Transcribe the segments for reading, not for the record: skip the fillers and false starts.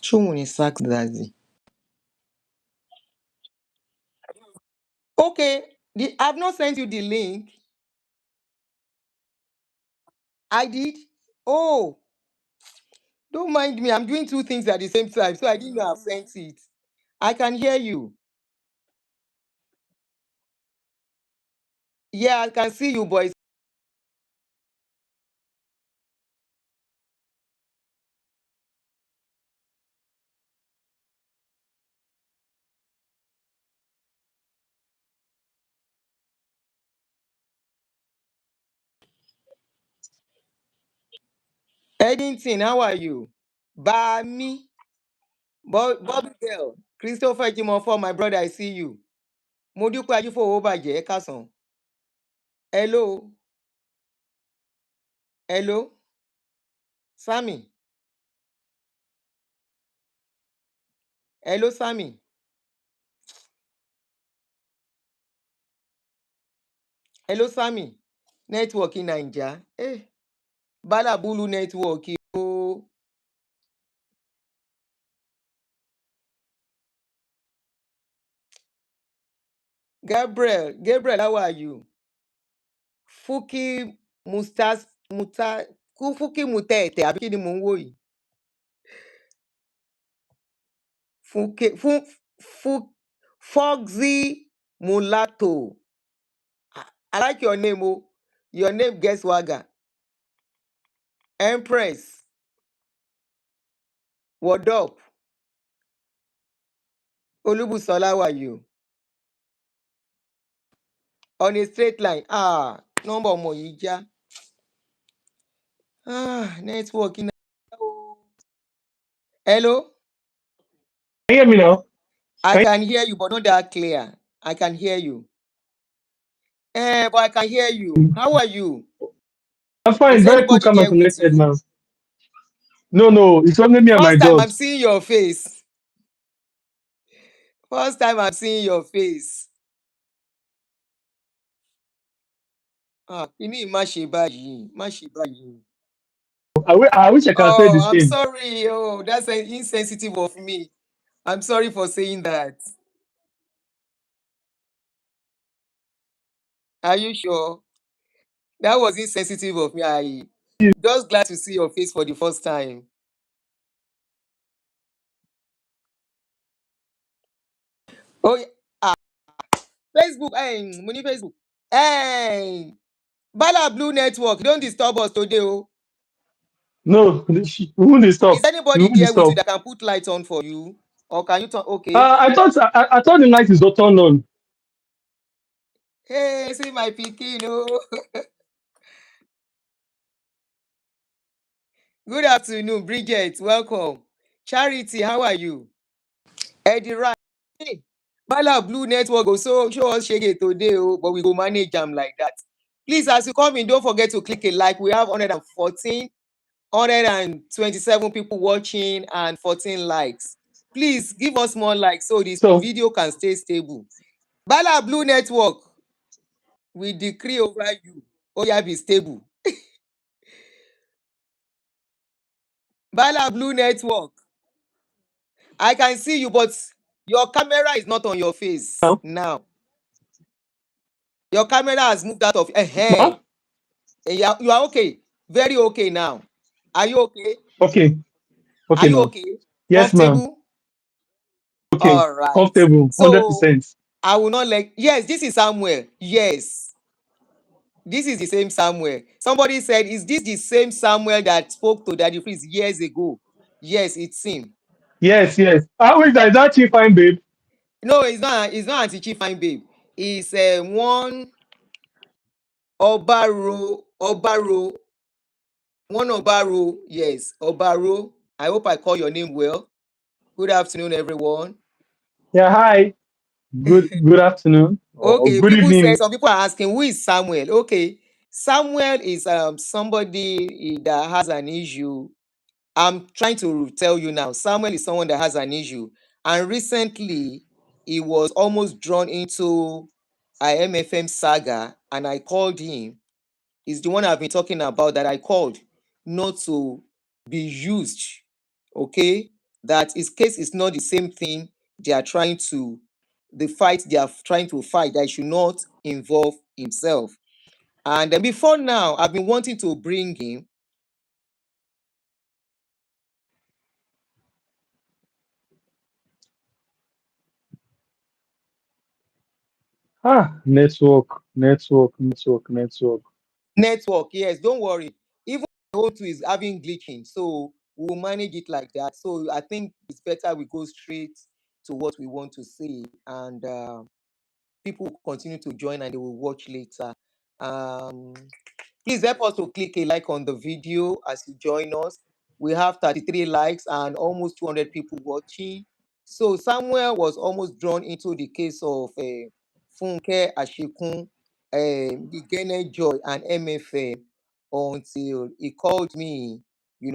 Show me sax daddy. Okay, I've not sent you the link. I did. Oh, don't mind me. I'm doing two things at the same time, so I didn't know I've sent it. I can hear you. Yeah, I can see you, boys. Eddington, how are you? Bami, Bobby girl, Christopher Jimofo, my brother, I see you. Modupe Ajifo Obaje, Ekason. Hello, hello, Sammy. Hello, Sammy. Hello, Sammy. Network in Naija. Balabulu network. Oh, Gabriel, how are you? Fuki Mustas Muta Fuki Mutete, àbí kí ni mò ń wò yìí? Fuke Fu Fu Foxy Mulatto. I like your name, oh. Your name gets swagger. Empress. What up? Olubusola, how are you? On a straight line. Number ọmọ yìí já. Networking. Hello? Can you hear me now? I can hear you, but not that clear. I can hear you. But I can hear you. How are you? I'm fine. Is Very cool, anybody calm and there with collected you? now. No, it's only me and my First time I'm dogs. seeing your face. First time I'm seeing your face. Kíní má ṣe báyìí. Má ṣe báyìí. I wish I can say the I'm same. sorry. Oh, that's insensitive of me. I'm sorry for saying that. Are you sure? That was insensitive of me. I just glad to see your face for the first time. Oh, yeah. Facebook. Hey, money Facebook. Hey, Bala Blue Network. Don't disturb us today. Oh. No, we won't Is stop. We anybody won't there with you stop. that can put lights on for you? Or can you turn? Okay. I thought the light is not turned on. Hey, see my pikin. Oh. Good afternoon, Bridget. Welcome. Charity, how are you? Eddie Right. Hey, Bala Blue Network go so show us shege today, oh, but we go manage them like that. Please, as you come in, don't forget to click a like. We have 114, 127 people watching and 14 likes. Please give us more likes so this So, video can stay stable. Bala Blue Network, we decree over you. Oh, yeah, be stable. Bala Blue Network, I can see you, but your camera is not on your face now, now. Your camera has moved out of. ma? Yeah, you are okay. Very okay now. Are you okay? Okay, Are okay you now. okay? Yes, ma'am. Comfortable? Okay, All right. comfortable, So 100%. I will not let. Yes, this is Samuel. Yes, this is the same Samuel. Somebody said, "Is this the same Samuel that spoke to Daddy Freeze years ago?" Yes, it's him. Yes. How is that chief fine, babe? No, it's not. It's not Auntie Chief Fine Babe. It's one Obaro, one Obaro. Yes, Obaro. I hope I call your name well. Good afternoon, everyone. Yeah, hi. Good afternoon or Okay, good evening. some people are asking who is Samuel. Okay, Samuel is somebody that has an issue. I'm trying to tell you now. Samuel is someone that has an issue, and recently he was almost drawn into a MFM saga, and I called him. Is the one I've been talking about that I called not to be used. Okay, that his case is not the same thing they are trying to, the fight they are trying to fight, that he should not involve himself. And then before now, I've been wanting to bring him. Network. Network, yes, don't worry. Even my own too is having glitching, so we'll manage it like that. So I think it's better we go straight to what we want to say, and people will continue to join and they will watch later. Um, Please help us to click a like on the video as you join us. We have 33 likes and almost 200 people watching. So Samuel was almost drawn into the case of Funke Ashikun, the Gene Joy, and MFM until he called me,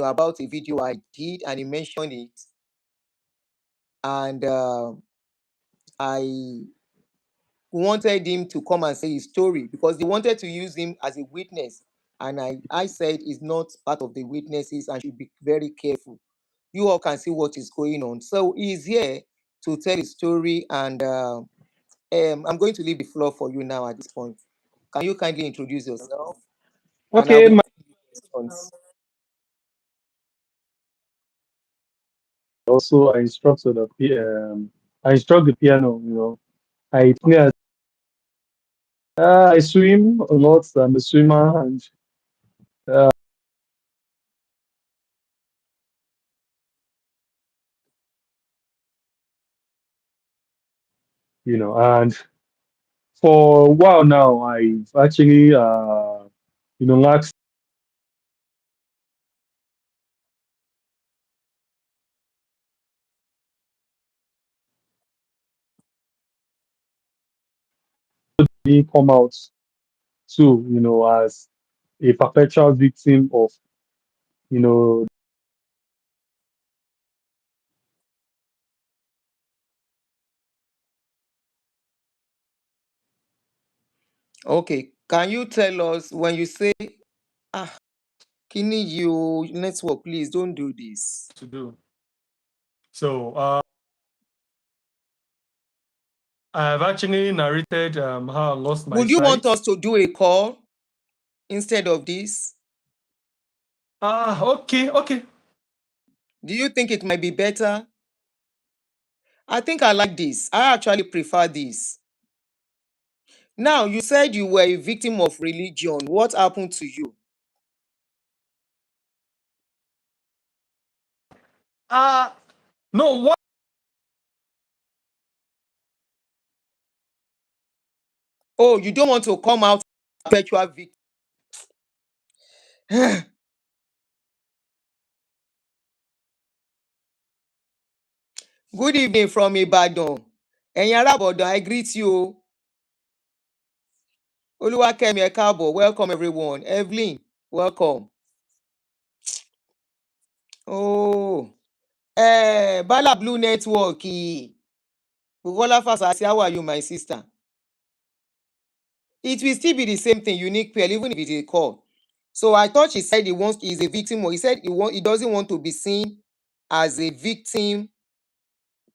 about a video I did, and he mentioned it, and I wanted him to come and say his story because they wanted to use him as a witness. And I said he's not part of the witnesses and should be very careful. You all can see what is going on. So he's here to tell his story, and I'm going to leave the floor for you now at this point. Can you kindly introduce yourself? And I'll Okay, be taking your questions. also I instruct the piano, I play I swim a lot. I'm a swimmer, and uh, and for a while now, I've actually asked, me come out too, as a perpetual victim of, you know, Okay. Can you tell us when you say, ah, Kini, you network, please don't do this. to do. So I've actually narrated how I lost my Would you want sight. us to do a call instead of this? Okay. Do you think it might be better? I think I like this. I actually prefer this. Now, you said you were a victim of religion. What happened to you? No, what? Oh, you don't want to come out perpetual victim. Good evening from Ibadan. Ẹ̀yin ará Ìbàdàn, I greet you. Olúwakẹ́mi ẹ káàbọ̀. Welcome everyone. Evelyn, welcome. Oh, Bala Blue Network. Bukola Fasasi, how are you, my sister? It will still be the same thing, unique pair, even if it is a call. So I thought she said he's a victim, or he said he doesn't want to be seen as a victim,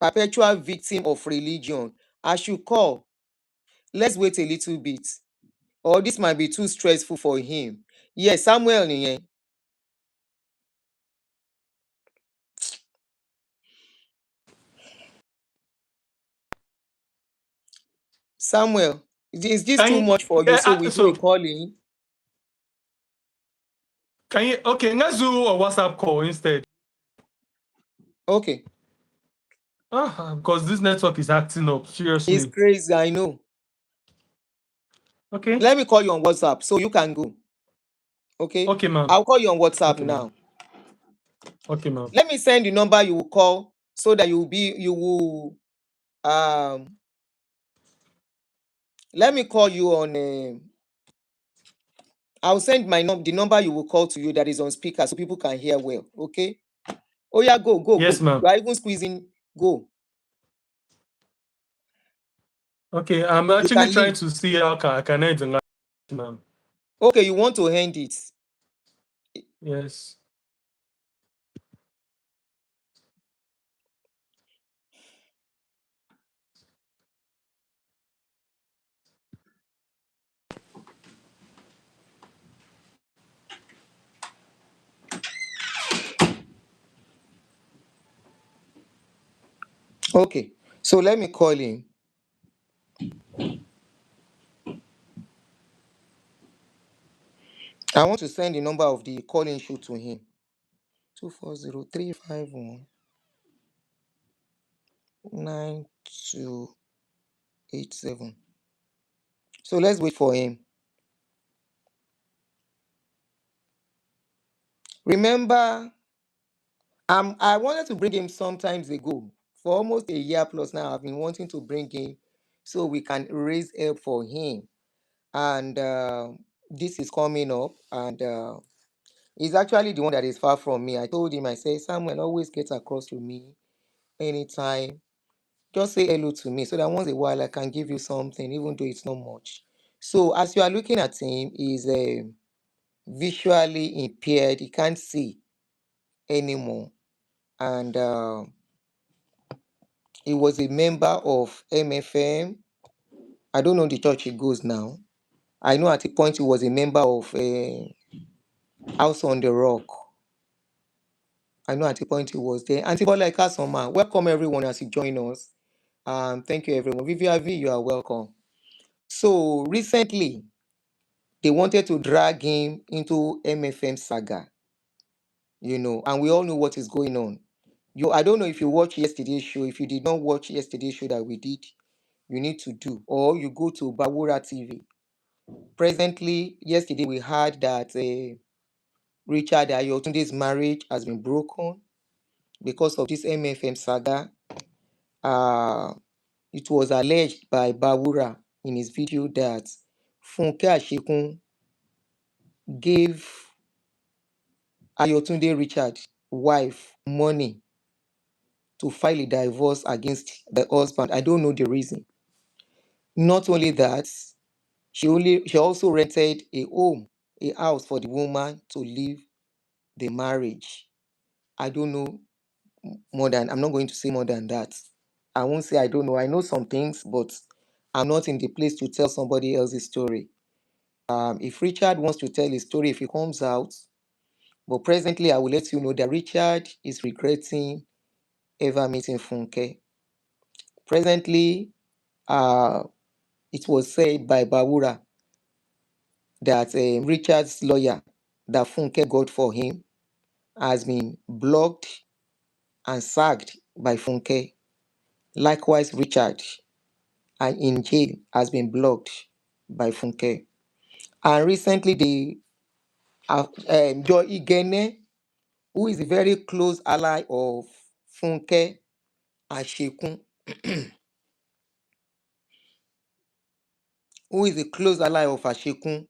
perpetual victim of religion. I should call. Let's wait a little bit. Or this might be too stressful for him. Yes, Samuel nìyẹn. Samuel, is this too much for you? So we do a calling. Okay, let's do a WhatsApp call instead. Okay. Because this network is acting up, seriously. It's crazy, I know. Okay. Let me call you on WhatsApp so you can go. Okay? Okay, ma'am. I'll call you on WhatsApp Okay, now. Okay, ma'am. Let me send the number you will call so that you will let me call you on I'll send the number you will call to you that is on speaker so people can hear well. Okay? Oh yeah, go. Yes, ma'am. You are even squeezing. Go. Okay, I'm actually trying to see how I can end the line, ma'am. Okay, you want to end it? Yes. Okay, so let me call him. I want to send the number of the calling show to him. 240-351-9287. So let's wait for him. Remember, I wanted to bring him sometimes ago. For almost a year plus now, I've been wanting to bring him so we can raise help for him. And this is coming up, and he's actually the one that is far from me. I told him, I said, Samuel, always get across to me anytime. Just say hello to me so that once in a while I can give you something, even though it's not much. So as you are looking at him, he's visually impaired. He can't see anymore. And he was a member of MFM. I don't know the church he goes now. I know at a point he was a member of House on the Rock. I know at a point he was there. Antibola Kasoma, welcome everyone as you join us. Thank you everyone. Vivian V, you are welcome. So recently, they wanted to drag him into MFM saga, and we all know what is going on. I don't know if you watched yesterday's show. If you did not watch yesterday's show that we did, you need to do, or you go to Bawura TV. Presently, yesterday we heard that Richard Ayotunde's marriage has been broken because of this MFM saga. It was alleged by Bawura in his video that Funke Ashekun gave Ayotunde Richard wife money to file a divorce against the husband. I don't know the reason. Not only that, she also rented a house for the woman to live the marriage. I don't know more than I'm not going to say more than that. I won't say I don't know. I know some things, but I'm not in the place to tell somebody else's story. If Richard wants to tell his story, if he comes out, but presently I will let you know that Richard is regretting ever meeting Funke. Presently, it was said by Bawura that Richard's lawyer that Funke got for him has been blocked and sacked by Funke. Likewise, Richard in jail has been blocked by Funke. And recently, Joy Igene, who is a very close ally of Funke Ashekun, who is a close ally of Ashekun,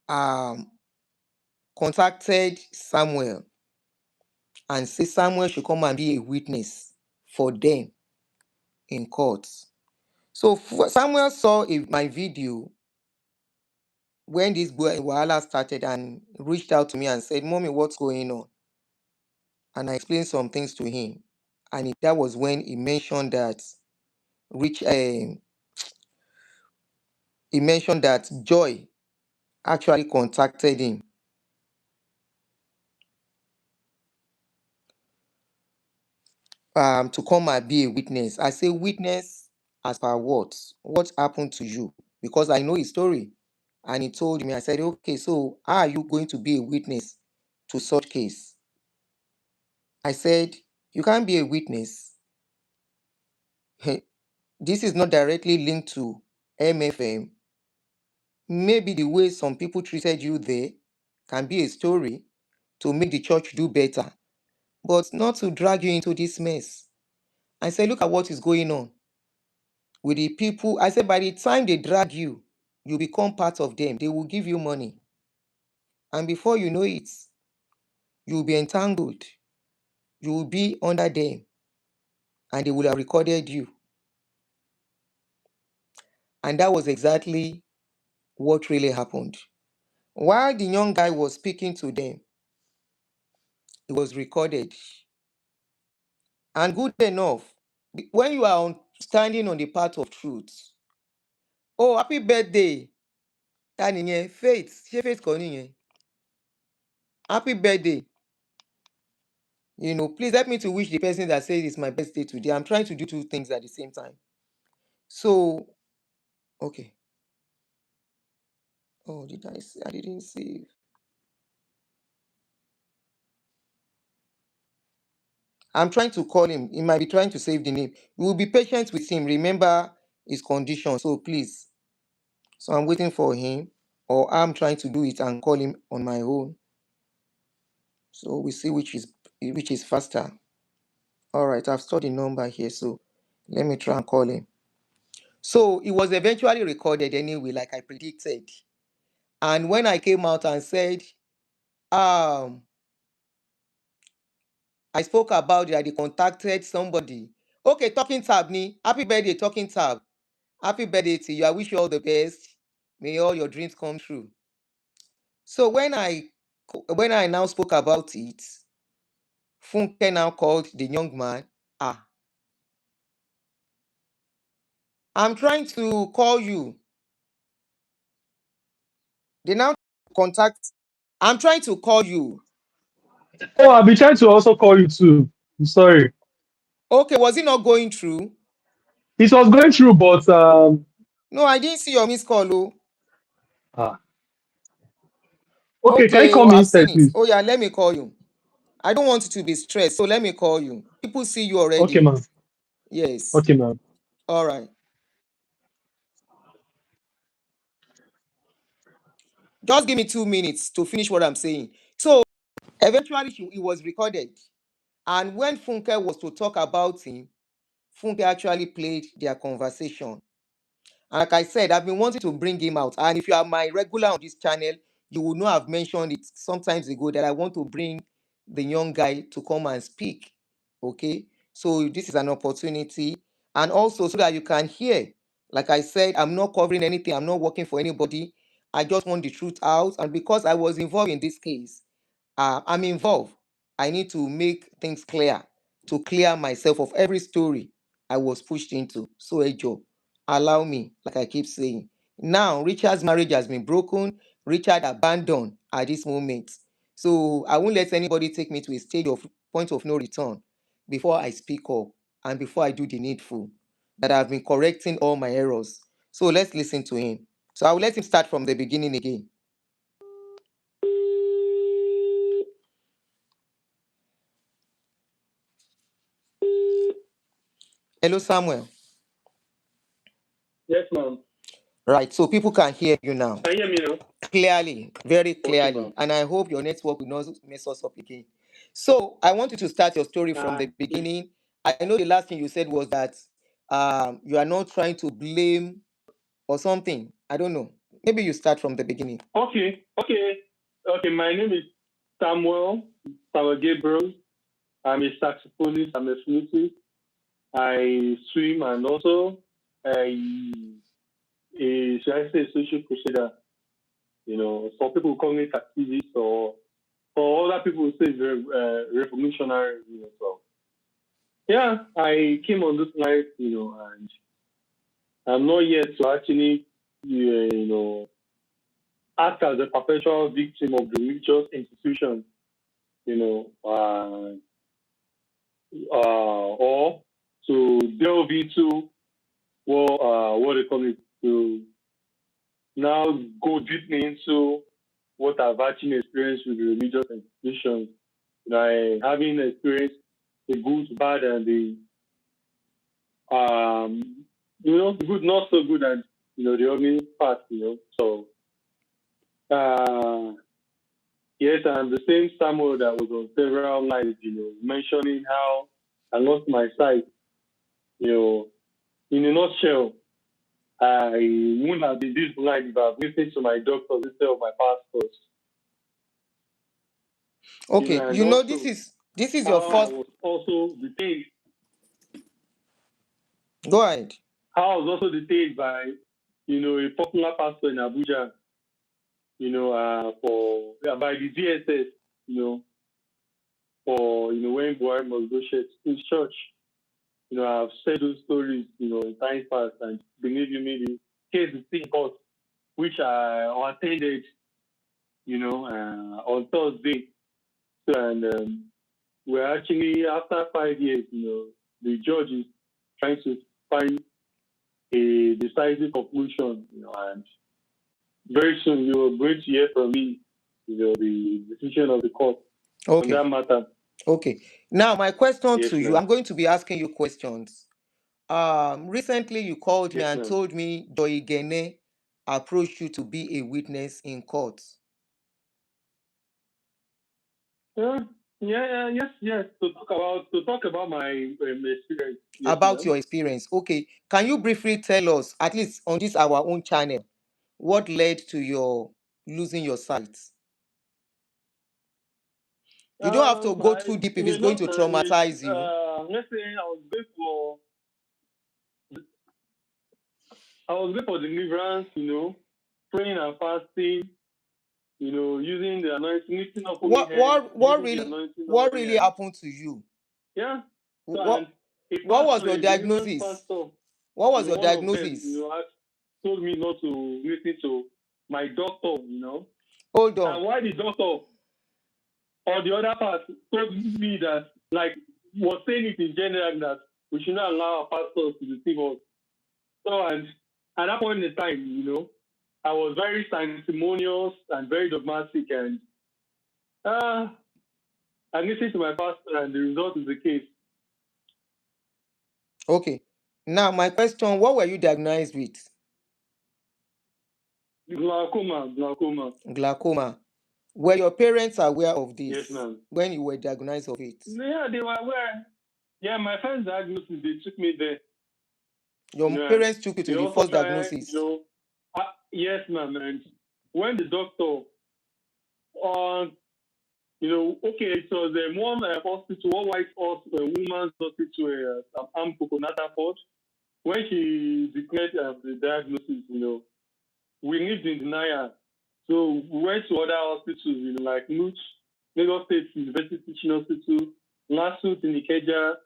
um, contacted Samuel and said Samuel should come and be a witness for them in court. So Samuel saw my video when this Wahala started and reached out to me and said, Mommy, what's going on? And I explained some things to him. And that was when he mentioned that Joy actually contacted him to come and be a witness. I say witness as per what? What happened to you? Because I know his story. And he told me, I said, okay, so how are you going to be a witness to such case? I said, you can't be a witness. This is not directly linked to MFM. Maybe the way some people treated you there can be a story to make the church do better, but not to drag you into this mess. I said, look at what is going on with the people. I said, by the time they drag you, you become part of them. They will give you money. And before you know it, you will be entangled. You will be under them. And they will have recorded you. And that was exactly what really happened. While the young guy was speaking to them, it was recorded. And good enough, when you are standing on the path of truth, oh, happy birthday. Ta nìyẹn? Faith. Ṣé Faith kọ́ nìyẹn? Happy birthday. Please help me to wish the person that says it's my birthday today. I'm trying to do two things at the same time. So, okay. Oh, did I see? I didn't save. I'm trying to call him. He might be trying to save the name. We will be patient with him. Remember his condition. So please. So I'm waiting for him, or I'm trying to do it and call him on my own. So we see which is faster. All right, I've stored the number here. So let me try and call him. So it was eventually recorded anyway, like I predicted. And when I came out and said, I spoke about that they contacted somebody. Okay, Talking Tab ni. Happy birthday, Talking Tab. Happy birthday to you. I wish you all the best. May all your dreams come true. So when I now spoke about it, Funke now called the young man. I'm trying to call you. They now contact. I'm trying to call you. Oh, I've been trying to also call you too. I'm sorry. Okay, was it not going through? It was going through, but No, I didn't see your missed call. Oh. ah. Okay, can you Okay, call oh, me I've seen instead, it. please? Oh yeah, let me call you. I don't want you to be stressed, so let me call you. People see you Okay, already. ma'am. Yes. Okay, ma'am. All right. Just give me 2 minutes to finish what I'm saying. So eventually it was recorded. And when Funke was to talk about him, Funke actually played their conversation. And like I said, I've been wanting to bring him out. And if you are my regular on this channel, you will know I've mentioned it sometimes ago that I want to bring the young guy to come and speak. Okay. So this is an opportunity. And also so that you can hear. Like I said, I'm not covering anything, I'm not working for anybody. I just want the truth out. And because I was involved in this case, I'm involved. I need to make things clear, to clear myself of every story I was pushed into. So, Ejo, allow me, like I keep saying. Now, Richard's marriage has been broken. Richard abandoned at this moment. So, I won't let anybody take me to a stage of point of no return before I speak up and before I do the needful. That I've been correcting all my errors. So, let's listen to him. So, I will let him start from the beginning again. Hello, Samuel. Yes, ma'am. Right, so people can hear you now Can you hear me now? clearly, very Okay, clearly, ma'am. and I hope your network will not mess us up again. So I want you to start your story from the beginning. I know the last thing you said was that you are not trying to blame or something. I don't know. Maybe you start from the beginning. Okay. My name is Samuel Gabriel. I'm a saxophonist. I'm a flutist. I swim and also should I say social crusader? Some people call me activist, or for other people say revolutionary. So yeah, I came on this life, and I'm not yet to actually, act as a perpetual victim of the religious institution, or to delve into what they call it, to now go deeply into what I've actually experienced with the religious institutions. Having experienced the good, bad, and the good, not so good, and the ugly part. So yes, I'm the same Samuel that was on several lives. Mentioning how I lost my sight. In a nutshell, I wouldn't have been this blind if I've listened to my doctors instead of my pastors. Okay, And also, this is your first. I was also detained. Go ahead. How I was also detained by, a popular pastor in Abuja, by the DSS, for, when Buhari must go share his church. I've said those stories, in times past, and believe you me, the case is still in court, which I attended, on Thursday. And we're actually, after 5 years, the judge is trying to find a decisive conclusion, and very soon you are going to hear from me, the decision of the court on Okay. that matter. Okay. Now, my question Yes, to you, ma'am. I'm going to be asking you questions. Recently you called me Yes, and ma'am. told me Joy Gene approached you to be a witness in court. Yes. To talk about my experience. Yes, About ma'am. your experience. Okay. Can you briefly tell us, at least on this our own channel, what led to your losing your sight? You don't have to go too deep if it's going to traumatize you. Let's say I was going for deliverance, praying and fasting, using the anointing, lifting up holy hands, What using the anointing what oil, really and happened to you? yeah. So, What and a what was pastor, your a deliverance diagnosis? pastor, What was your one of them, diagnosis? told me not to listen to my doctor, Hold And on. why the doctor, or the other part, told me that, like, was saying it in general, that we should not allow our pastors to deceive us. So, and at that point in time, I was very sanctimonious and very dogmatic, and I listened to my pastor, and the result is the case. Okay. Now, my question, what were you diagnosed with? Glaucoma. Glaucoma. Were your parents aware of this? Yes, ma'am. When you were diagnosed of it? Yeah, they were aware. Yeah, my first diagnosis, they took me there. Your parents took you to They the also first tried, diagnosis? yes, ma'am. And when the doctor, okay, it was one hospital, one white hospital, a woman's hospital, Coconut Fort. When she declared the diagnosis, we lived in denial. So we went to other hospitals, like NUCH, Lagos State University Teaching Hospital, LASUT in Ikeja,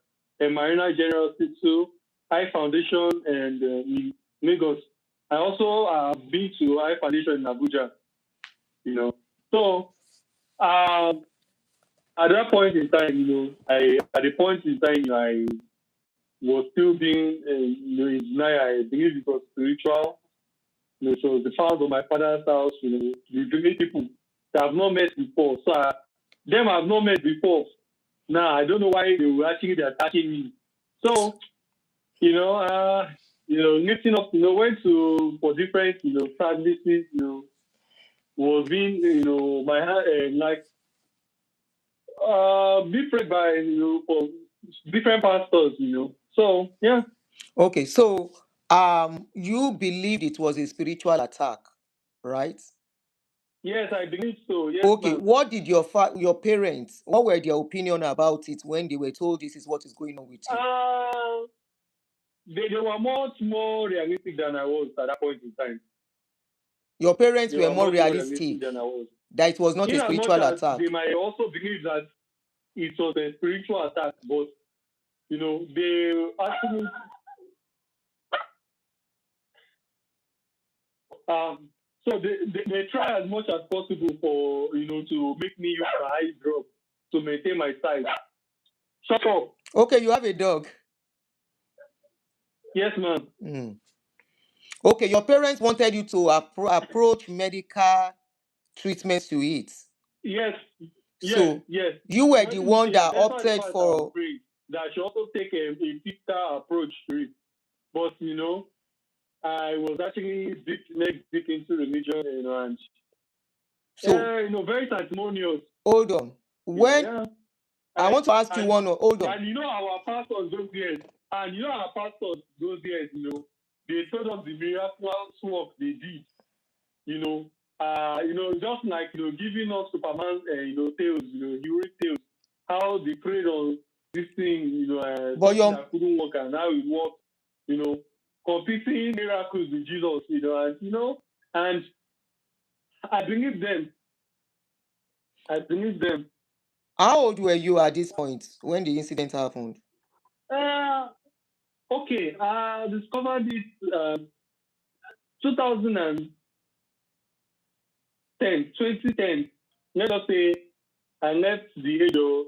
and Marina General Hospital, Eye Foundation, and in Lagos. I also have been to Eye Foundation in Abuja, So, at that point in time, I was still being, in denial. I believe it was spiritual. So the fathers of my father's house, the many people that I've not met before. So them I've not met before. Now I don't know why they were actually attacking me. So, lifting up, went for different, services, was being, my hand, be prayed by, for different pastors, So yeah. Okay, so you believed it was a spiritual attack, right? Yes, I believe so. Yes, Okay, ma'am. what did your parents, what were their opinion about it when they were told this is what is going on with you? They were much more realistic than I was at that point in time. Your parents They were were more much realistic than I was. that it was not a spiritual attack. They might also believe that it was a spiritual attack, but they actually so they try as much as possible for to make me use my eye drop to maintain my sight. Shut up. Okay, you have a dog. Yes, ma'am. Okay, your parents wanted you to approach medical treatments to it. Yes. So yes. you were the one that opted for. That should also take a fiscal approach to it, but I was actually deep into religion, and so very sanctimonious. Hold on. When I want to ask you one. Hold on. And our pastors those years, they told us the miraculous work they did. Just like giving us Superman, tales, heroic tales, how they prayed on this thing, that couldn't work, and how it worked, competing miracles with Jesus, and I believe them. How old were you at this point when the incident happened? Okay, I discovered it 2010. Let us say I left the age of,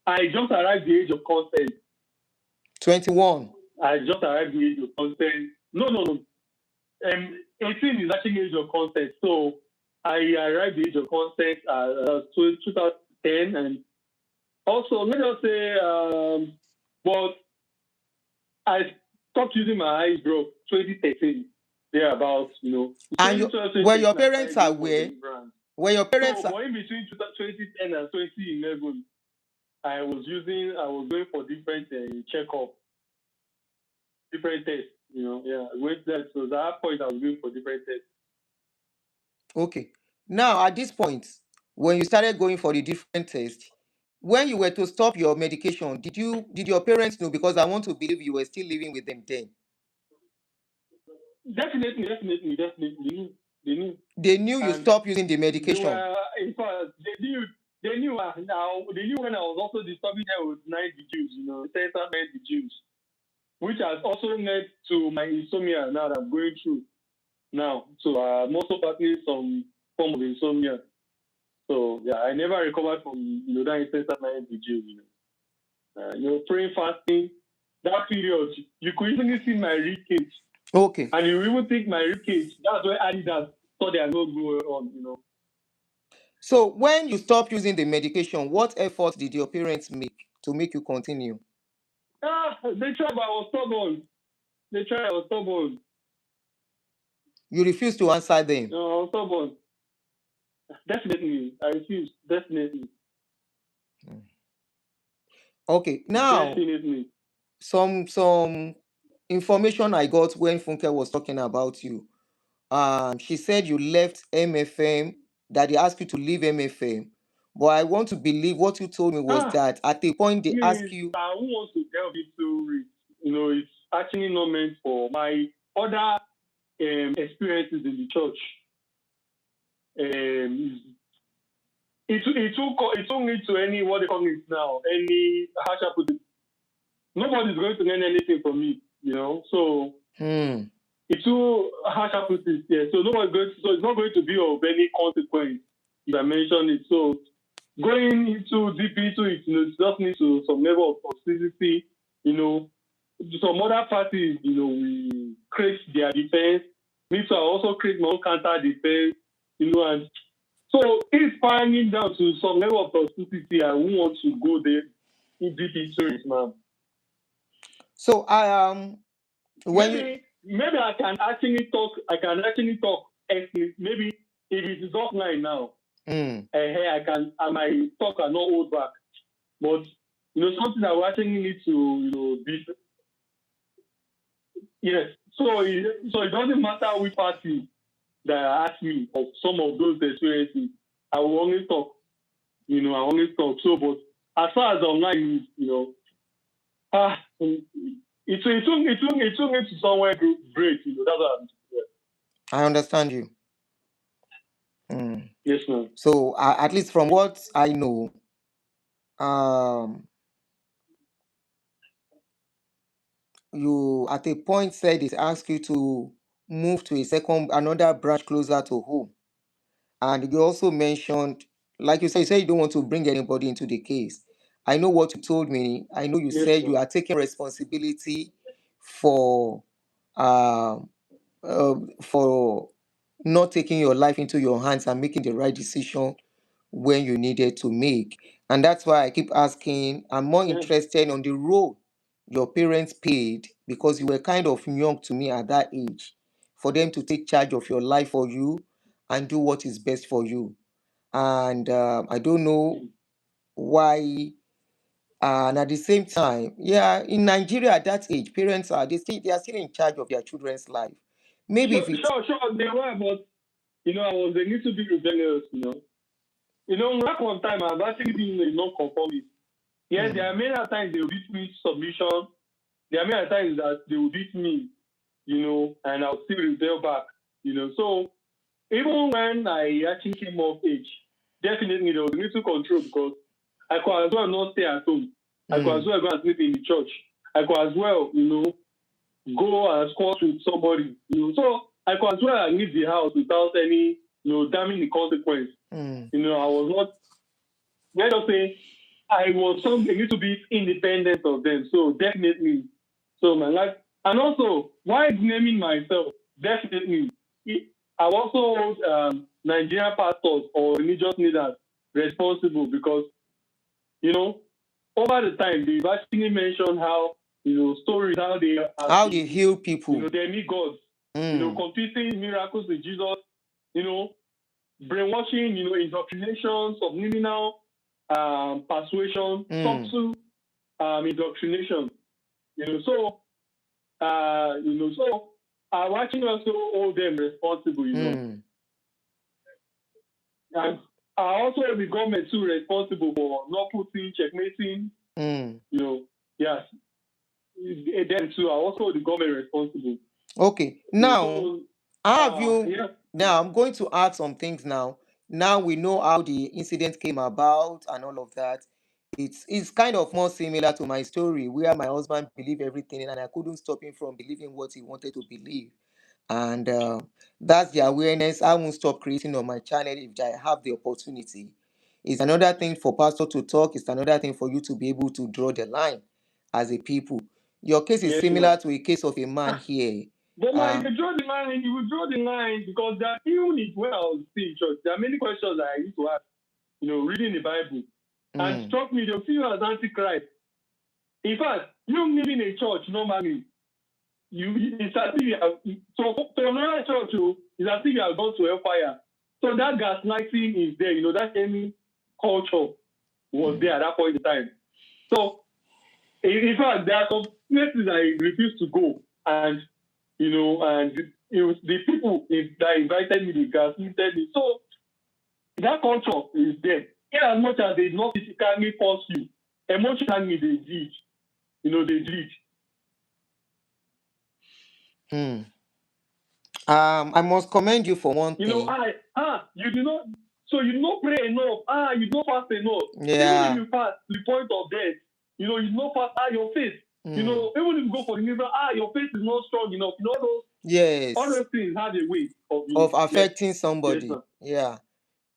I just arrived the age of consent. 21. I just arrived the age of consent. No. 18 is actually age of consent. So I arrived the age of consent at 2010, and also let us say, but I stopped using my eyes, bro, 2013. Thereabouts, you know. And were your parents aware? Were your parents? So, but in between 2010 and 2011, I was going for different checkup, different tests, you know. Yeah, with that, so at that point, I was going for different tests. Okay. Now, at this point, when you started going for the different tests, when you were to stop your medication, did your parents know? Because I want to believe you were still living with them then. Definitely. They knew. They knew you And stopped using the medication. In fact, they knew when I was also disturbing them with night vigils, you know, center night vigils, which has also led to my insomnia now that I'm going through now. So I'm also battling some form of insomnia. So yeah, I never recovered from that incessant night vigil. Praying, fasting. That period, you could easily see my ribcage. Okay. And you even think my ribcage. That's where Adidas thought they are not going on. You know. So when you stopped using the medication, what efforts did your parents make to make you continue? They tried, but I was stubborn. You refused to answer them. No, I was stubborn. Definitely, I refused. Definitely. Okay, now Definitely. some information I got when Funke was talking about you. She said you left MFM, that they asked you to leave MFM. But I want to believe what you told me was that at a point they asked you. Who wants to delve into it? It's actually not meant for my other experiences in the church. It won't lead to any, what they call it now, any, how shall I put it? Nobody's going to learn anything from me, so it's too, how shall I put it? Yeah, so it's not going to be of any consequence if I mention it. So going deep into it, it just needs to some level of toxicity, some other parties, we create their defense. Me too, I also create my own counter defense, and so it's spiraling down to some level of toxicity. I won't want to go there in deep into it, man. So maybe I can actually talk. Maybe if it is offline now, I might talk and not hold back. But something that we actually need to be. Yes. So it doesn't matter which party that ask me of some of those experiences. I will only talk. So, but as far as online, it will get to somewhere great. That's what I'm saying. I understand you. Yes, ma'am. So at least from what I know, you at a point said it asked you to move to another branch closer to home, and you also mentioned, like you said you don't want to bring anybody into the case. I know what you told me. I know you said you are taking responsibility for not taking your life into your hands and making the right decision when you needed to make. And that's why I keep asking. I'm more interested on the role your parents played, because you were kind of young to me at that age, for them to take charge of your life for you and do what is best for you. And I don't know why. And at the same time, in Nigeria at that age, parents are still in charge of their children's life. Maybe sure, they were, but I was a little bit rebellious. Back one time I've actually been a non-conformist. Yes, there are many times they will beat me submission. There are many times that they will beat me, and I'll still rebel back. So even when I actually came of age, definitely there was a little control, because I could as well not stay at home. I could as well go and sleep in the church. I could as well, go and squat with somebody. So I could as well leave the house without any, damning the consequence. I was not let us say I was a little bit independent of them. So definitely, so my life, and also why naming myself, definitely, I also hold Nigerian pastors or religious leaders responsible because, you know, over the time they've actually mentioned how, stories, how they have How they been, heal people. demigods, completing miracles with Jesus, brainwashing, indoctrination, subliminal persuasion, subtle indoctrination. So I'm actually also hold them responsible, And I also hold the government too responsible for not putting, checkmating, yes. Them too, I also hold the government responsible. Okay. Now, So, have you yeah. now I'm going to add some things now. Now we know how the incident came about and all of that. It's kind of more similar to my story where my husband believed everything and I couldn't stop him from believing what he wanted to believe. And that's the awareness I won't stop creating on my channel if I have the opportunity. It's another thing for pastor to talk. It's another thing for you to be able to draw the line as a people. Your case is Yes, similar ma'am. to a case of a man here. But man, you draw the line because that even if when I was still in church, there are many questions that I used to ask, reading the Bible. And struck me, they'll see you as Antichrist. In fact, you living in a church normally, it's as if you have, so to another church, it's as if you have gone to hellfire. So that gaslighting is there, that any culture was there at that point in time. So, in fact, there are some places I refuse to go, and and it was the people that invited me, they gaslighted me. So that culture is there. In as much as they did not physically force you, emotionally they did. They did. I must commend you for one thing. You do not. So you do not pray enough. You do not fast enough. Yeah. Even if you fast to the point of death, you do not fast. Your faith. Even if you go for the mirror, your faith is not strong enough. Yes. All those things have a way of affecting somebody. Yes, yeah.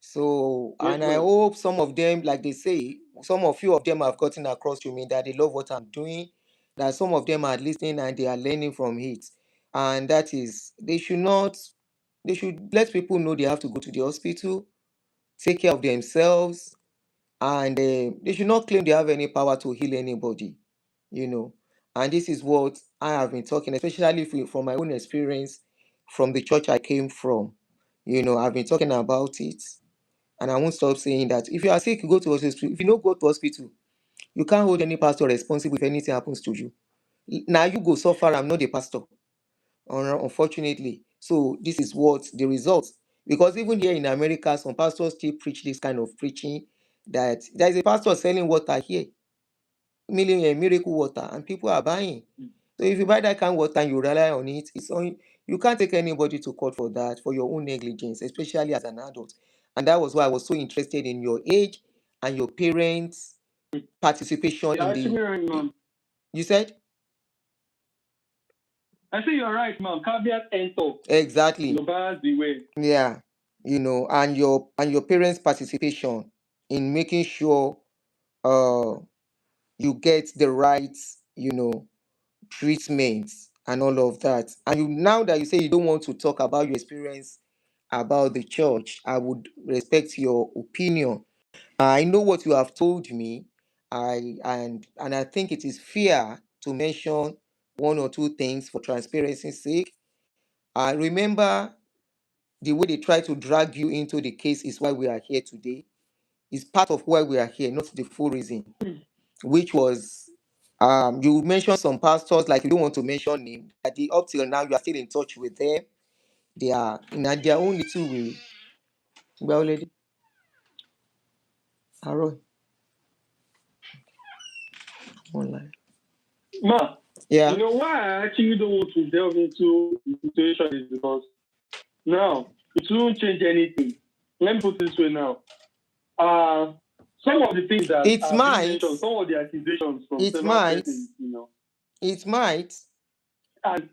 So, yes, and I hope some of them, like they say, some of few of them have gotten across to me that they love what I'm doing, that some of them are listening and they are learning from it. And that is, they should let people know they have to go to the hospital, take care of themselves, and they should not claim they have any power to heal anybody, And this is what I have been talking, especially from my own experience from the church I came from. I've been talking about it, and I won't stop saying that if you are sick, you go to hospital. If you don't go to hospital, you can't hold any pastor responsible if anything happens to you. Now you go suffer. I'm not the pastor, unfortunately. So this is what the result. Because even here in America, some pastors still preach this kind of preaching that there is a pastor selling water here, miracle water, and people are buying. So if you buy that kind of water and you rely on it, you can't take anybody to court for that, for your own negligence, especially as an adult. And that was why I was so interested in your age and your parents' participation in the. You said? I say you're right, man. Caveat enter. Exactly. That's the way. Yeah. And your parents' participation in making sure you get the right, treatment and all of that. And now that you say you don't want to talk about your experience about the church, I would respect your opinion. I know what you have told me. And I think it is fair to mention one or two things for transparency's sake. I remember the way they try to drag you into the case is why we are here today. It's part of why we are here, not the full reason, which was you mentioned some pastors, like you don't want to mention name, that up till now you are still in touch with them. They are in their own little way. Well, lady. Aaron. Online. Ma, Yeah. why I actually don't want to delve into the situation is because now it won't change anything. Let me put it this way now. Some of the things that It have might. been mentioned, some of the accusations from It several might. persons, It might. And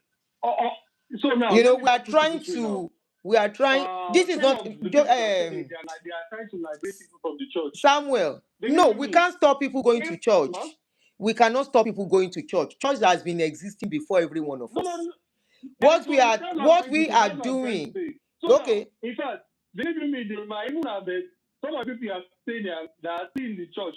so now we are trying to We are trying. This is Some not of the people that say they are trying to liberate people from the church. Samuel. Believe No, you we me, can't stop people going to if church. man, We cannot stop people going to church. Church has been existing before every one of no, us. no, What we are that's what I'm trying to say. are That's what I'm trying to doing. say. So now, Okay. in fact, believe you me, they might even have some of the people are saying that are still in the church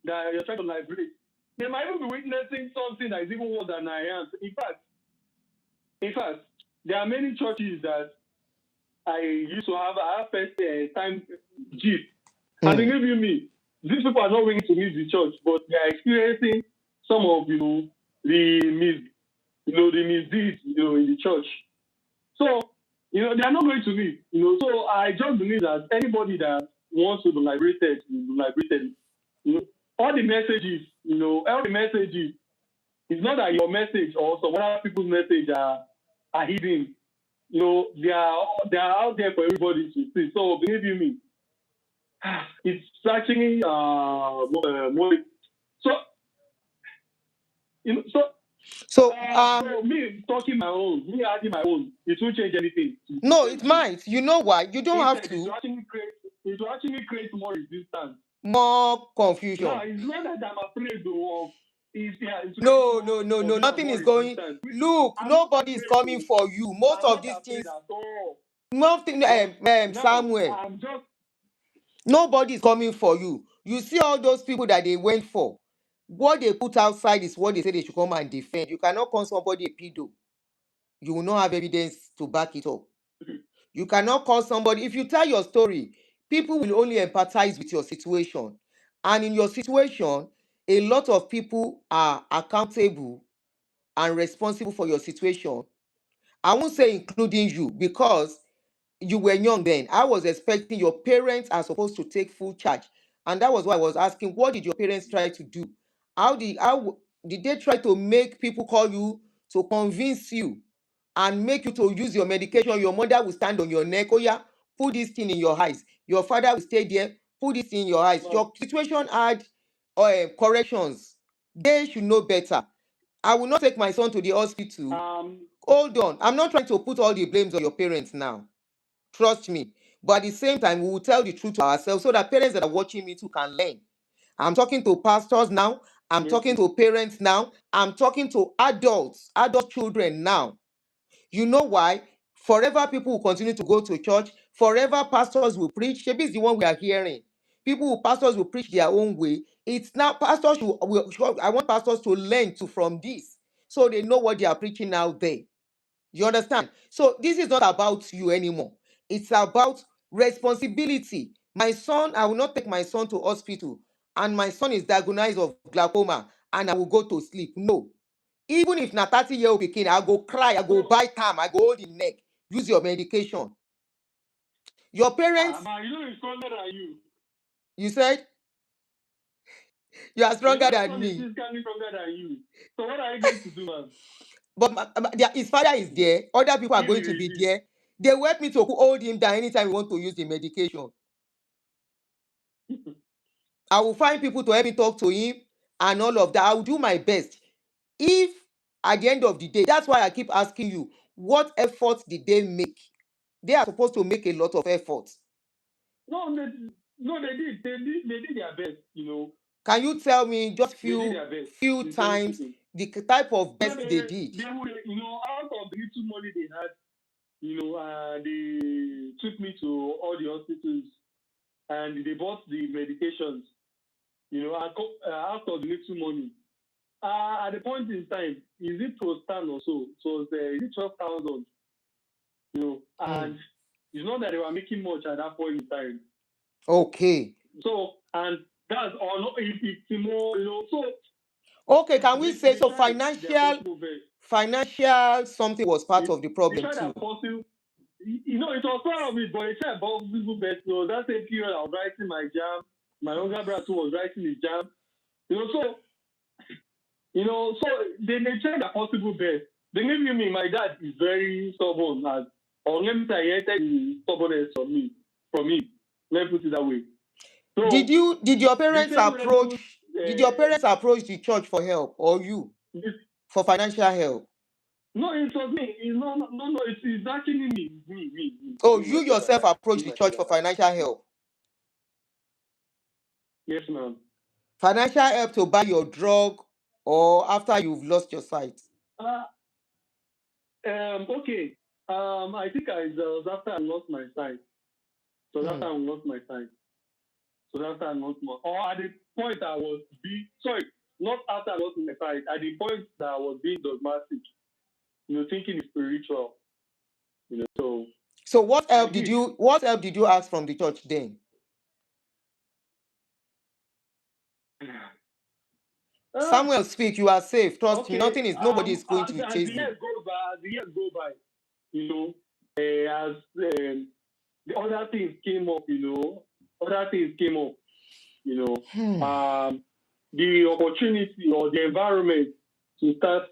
that you're trying to liberate. They might even be witnessing something that is even worse than I am. In fact, there are many churches that I used to have. I have first time gist. And believe you me, these people are not willing to leave the church, but they are experiencing some of the misdeeds in the church. So they are not going to leave. So I just believe that anybody that wants to be liberated will be liberated. All the messages, it's not that your message or some other people's message are hidden. They are out there for everybody to see. So believe you me, it's actually more. So me talking my own, me adding my own, it won't change anything. No, it might. You know why? You don't have to. It will actually create more resistance, more confusion. No, it's not that I'm afraid of. No. Nothing is going. Look, nobody is coming for you. Most of these things. Nothing. Samuel. Nobody is coming for you. You see all those people that they went for. What they put outside is what they say they should come and defend. You cannot call somebody a pedo. You will not have evidence to back it up. You cannot call somebody. If you tell your story, people will only empathize with your situation. And in your situation, a lot of people are accountable and responsible for your situation. I won't say including you, because you were young then. I was expecting your parents are supposed to take full charge. And that was why I was asking, what did your parents try to do? How did they try to make people call you to convince you and make you to use your medication? Your mother will stand on your neck. Oh yeah, put this thing in your eyes. Your father will stay there, put this in your eyes. Your situation had corrections. They should know better. I will not take my son to the hospital. Hold on. I'm not trying to put all the blames on your parents now. Trust me. But at the same time, we will tell the truth to ourselves so that parents that are watching me too can learn. I'm talking to pastors now. I'm talking to parents now. I'm talking to adult children now. You know why? Forever people will continue to go to church. Forever pastors will preach. Shebi is the one we are hearing. Pastors will preach their own way. It's now pastors I want pastors to learn from this, so they know what they are preaching out there. You understand? So this is not about you anymore. It's about responsibility. My son, I will not take my son to hospital and my son is diagnosed of glaucoma and I will go to sleep. No. Even if na 30-year-old pikin, I go cry, I go bite am, I go hold him neck. Use your medication. Your parents. It's stronger than you. You said? You are stronger than me. He's stronger than you. So what are you going to do, man? But his father is there. Other people are going to be there. They want me to hold him down anytime we want to use the medication. I will find people to help me talk to him and all of that. I will do my best. If at the end of the day, that's why I keep asking you, what efforts did they make? They are supposed to make a lot of efforts. No, they did. They did their best, Can you tell me just few times the type of best they did? They would, out of the little money they had, they took me to all the hospitals and they bought the medications, out of the little money. At the point in time, is it Prostan or so? So is it 12,000? And it's not that they were making much at that point in time. Okay. So, and that's all. It's more, so. Okay, can we say so? Financial something was part of the problem too. It was part of it, but they tried about people best. That same period I was writing my jam. My younger brother was writing his jam. So they tried their possible best. Believe me, my dad is very stubborn. Or let me say, he stubbornness from me. Let me put it that way. So, did your parents approach the church for help, or you for financial help? No, it was me. It's no. It's actually me. Oh, Me, you myself, yourself I approached me, the church myself, for financial help. Yes, ma'am. Financial help to buy your drug or after you've lost your sight. Okay. I think it was after I lost my sight. So after I lost my sight. So after I lost my, or at the point I was not after I lost my sight. At the point that I was being dogmatic, thinking it's spiritual. So what help did you ask from the church then? Samuel, speak. You are safe. Trust me. Okay. Nobody is going to As chase the you. years go by, as the other things came up, the opportunity or the environment to start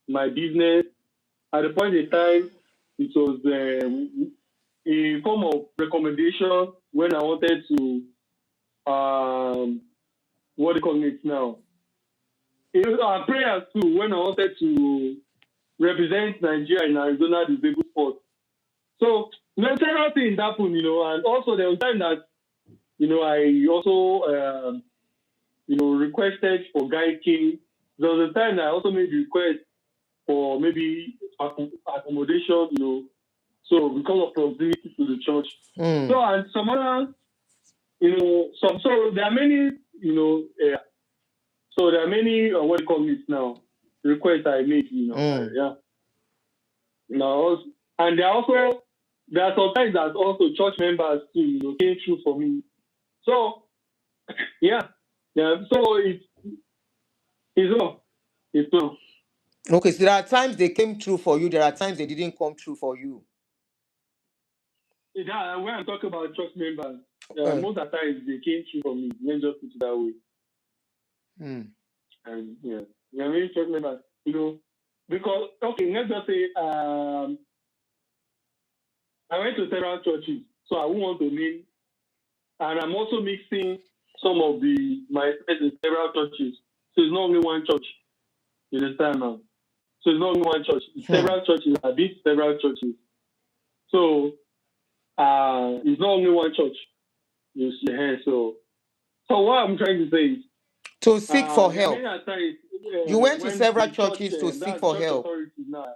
my business. At the point in time, it was a form of recommendation when I wanted to, what do you call it now? It was our prayers too when I wanted to represent Nigeria in Arizona Disabled Sports. So, several things happened, and also there was time that, I also, requested for Guy King. There was a time that I also made request for maybe accommodation, so because of proximity to the church. So, and some other, so there are many, so there are many, what do you call it now, requests I made, yeah. Now, and there are sometimes that also church members too, came through for me. So, yeah. So it's all. Okay, so there are times they came through for you. There are times they didn't come through for you. Yeah, when I'm talking about church members, most of the times they came through for me. Let's just put it that way. And yeah, many church members, because let's just say I went to several churches, so I won't want to name, and I'm also mixing some of my friends in several churches. So it's not only one church. You understand now? So it's not only one church. It's several churches. I've been to several churches. So it's not only one church. You see, so what I'm trying to say is to seek for help. You went to when several the churches to seek for help. Now,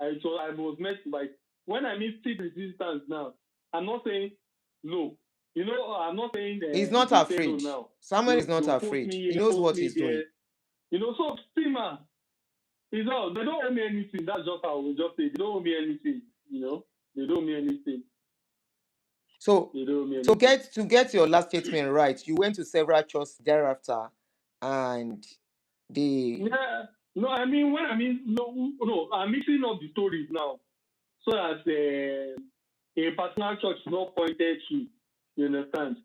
I was met by, when I meet stiff resistance now, I'm not saying no. I'm not saying he's not afraid. No now. Samuel is not afraid. He knows what he's doing. So Stima, they don't owe me anything. That's just how we just say. They don't owe me anything. They don't owe me anything. So to get your last statement right, you went to several churches thereafter, and no, I'm mixing up the stories now, so that a personal church is not pointed to. You understand?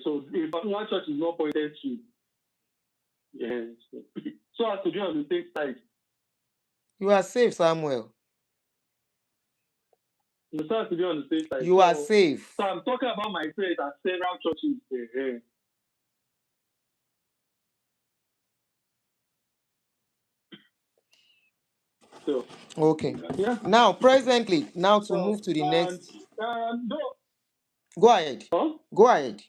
So a personal church is not pointed to. So as to be on the same side. You are safe, Samuel. So as to be on the same side. You are safe. So I'm talking about my friends at several churches. So, okay. Yeah. Now, presently, to move to the next. Go ahead. Huh? Go ahead.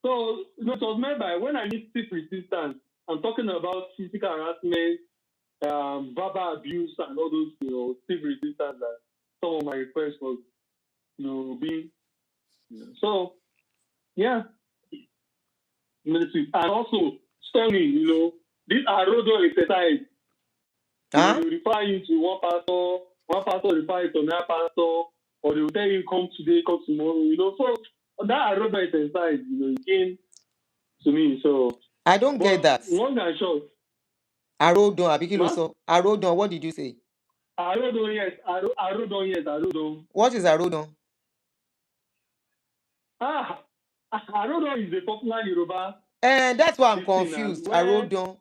So, it was made by when I need stiff resistance. I'm talking about physical harassment, verbal abuse, and all those, stiff resistance that some of my requests was, being. So, yeah. And also, stunning, this Arodo exercise. They refer you to one pastor refer you to another pastor, or they will tell you come today, come tomorrow, so that Arodo exercise, it came to me, so. I don't get that. Long and short. Arodon, Abikiloso. Arodon, what did you say? Arodon, yes. Arodon, yes. Arodon. What is Arodon? Arodon is a popular Yoruba. And that's why I'm confused. Arodon.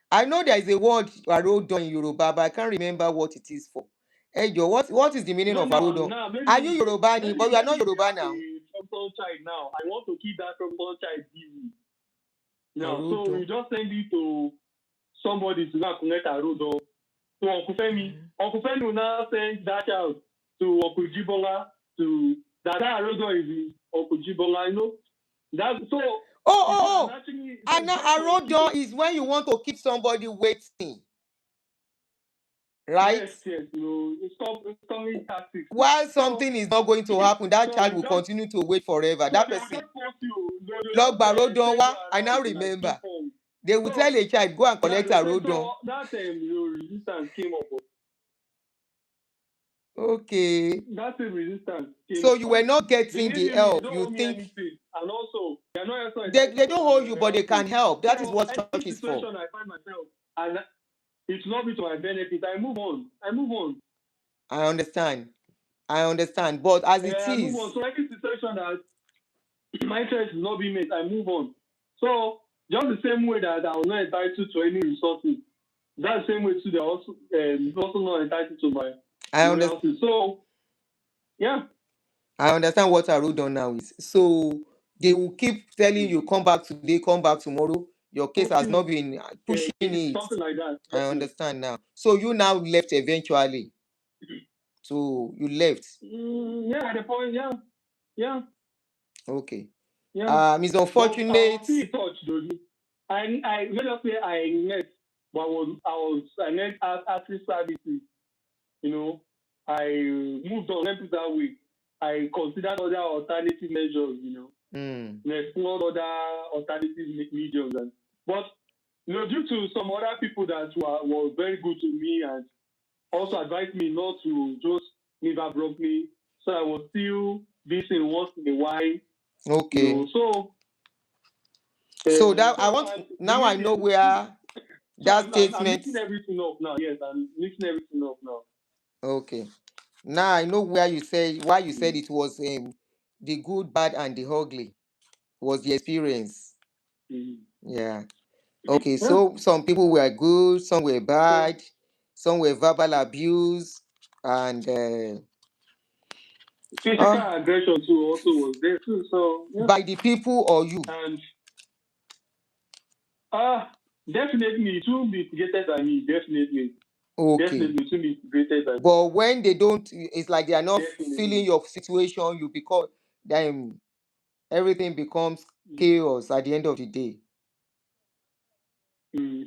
I know there is a word Arodon in Yoruba, but I can't remember what it is for. Hey, Joe, what is the meaning of Arodon? Are you Yoruba? But you are not Yoruba now. Child now. I want to keep that from child easy. Now, so we just send it to somebody to go connect Arodon. to Uncle Femi. Uncle Femi will now send that child to Uncle Jibola, to that Arodo is Uncle Jibola, you know. That's so Oh. actually And now Arodon is when you want to keep somebody waiting, right? Yes, you know, it's coming tactics. While something is not going to happen, that child will continue to wait forever. That person. Log Barodon wa, I now remember. They will tell a child, go and collect Arodon. So that resistance came up. Okay. That's a resistance. So you were not getting the help. You think and also they don't hold you, but they can help. That is what church is for. I find myself, and it's not be to my benefit. I move on. I understand, but as it I move is, on. So any situation that my interest is not being met, I move on. So just the same way that I was not entitled to any resources, that's the same way too. They're also not entitled to my. I understand. So yeah. I understand what Arodon now is. So they will keep telling you, come back today, come back tomorrow. Your case has not been pushing it. Something like that. I understand now. So you now left eventually. So you left. Yeah, at the point, yeah. Okay. Yeah. It's unfortunate. I let us say I met, but I met artist services. You know, I moved on. Let it that way. I considered other alternative measures. You know, explored other alternative mediums, but you know, due to some other people that were very good to me and also advised me not to just leave abruptly, so I was still busy once in a while. Okay. You know, so that I want now. I know where that statement. I'm mixing everything up now. Yes, I'm mixing everything up now. Okay. Now I know why you said it was the good, bad, and the ugly was the experience. Yeah. Okay. So some people were good, some were bad, some were verbal abuse, and physical aggression too also was there too. So yeah. By the people or you? And definitely it will be instigated by me. Definitely. Okay. Definitely it will be instigated by me. But when they don't, it's like they are not feeling your situation. You because then everything becomes chaos at the end of the day.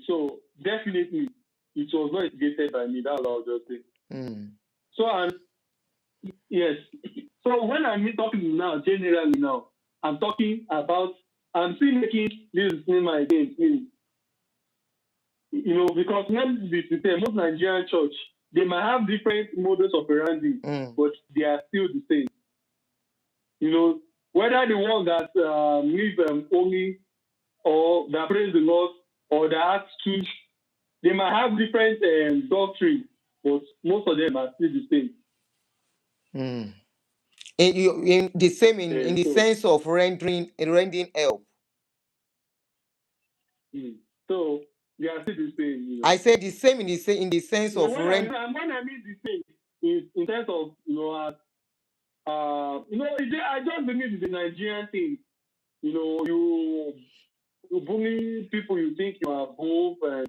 So definitely it was not instigated by me. That's what I was just saying. So yes. So when I'm talking now, generally now, I'm talking about, I'm still making this disclaimer again, please. You know, because when we say most Nigerian church, they might have different models of operandi, but they are still the same. You know, whether the one that live only or that praise the Lord or that act church, they might have different doctrine, but most of them are still the same. In the same in the sense of rendering help. So they are still the same. You know? I said the same in the sense of rendering. When I mean the same, is in terms of you know, I just believe it's a Nigerian thing. You know, you bully people you think you are above, and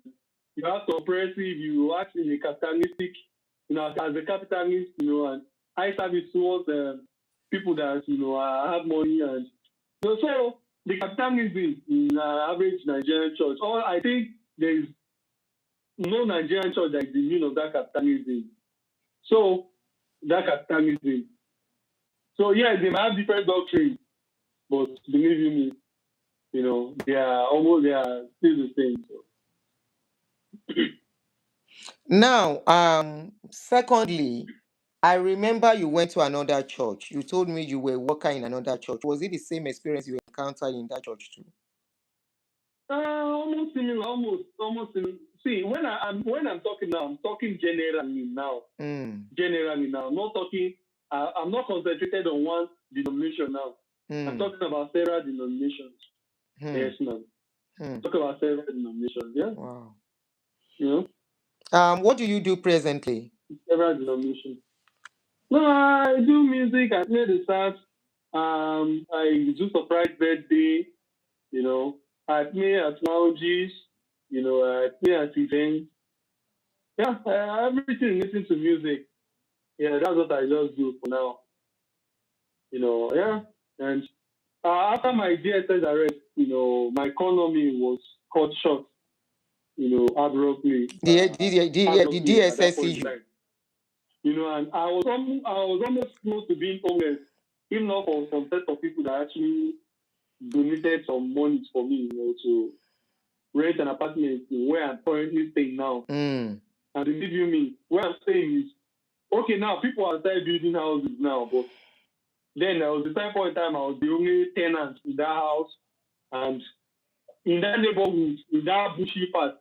you have to oppressive. You act in a capitalistic, you know, as a capitalist, you know, and high service towards people that you know have money, and you know, so the capitalism in average Nigerian church. I think there is no Nigerian church that is immune of that capitalism. So that capitalism. So yeah, they might have different doctrines, but believe you me, you know, they are still the same. So. Now, secondly, I remember you went to another church. You told me you were working in another church. Was it the same experience you encountered in that church too? Almost similar. Almost similar. See, when I'm talking now, I'm talking generally now. Generally now, I'm not talking. I'm not concentrated on one denomination now. I'm talking about several denominations. Yes, ma'am. Talk about several denominations. Yeah. Wow. You know. What do you do presently? Several denominations. No, I do music. I play the sax. I do surprise birthday. You know, I play at lounges. You know, I play at events. Yeah, everything relating to music. Yeah, that's what I just do for now. Yeah. And after my DSS arrest, my economy was cut short, abruptly, The at that DSS point in issue. time. And I was almost close to being homeless, if not for some set of people that actually donated some money for me, to rent an apartment where I'm currently staying now. Mm. And believe you me, where I'm staying is okay now. People are starting building houses now, but then there was the point in time I was the only tenant in that house, and in that neighborhood, in that bushy part,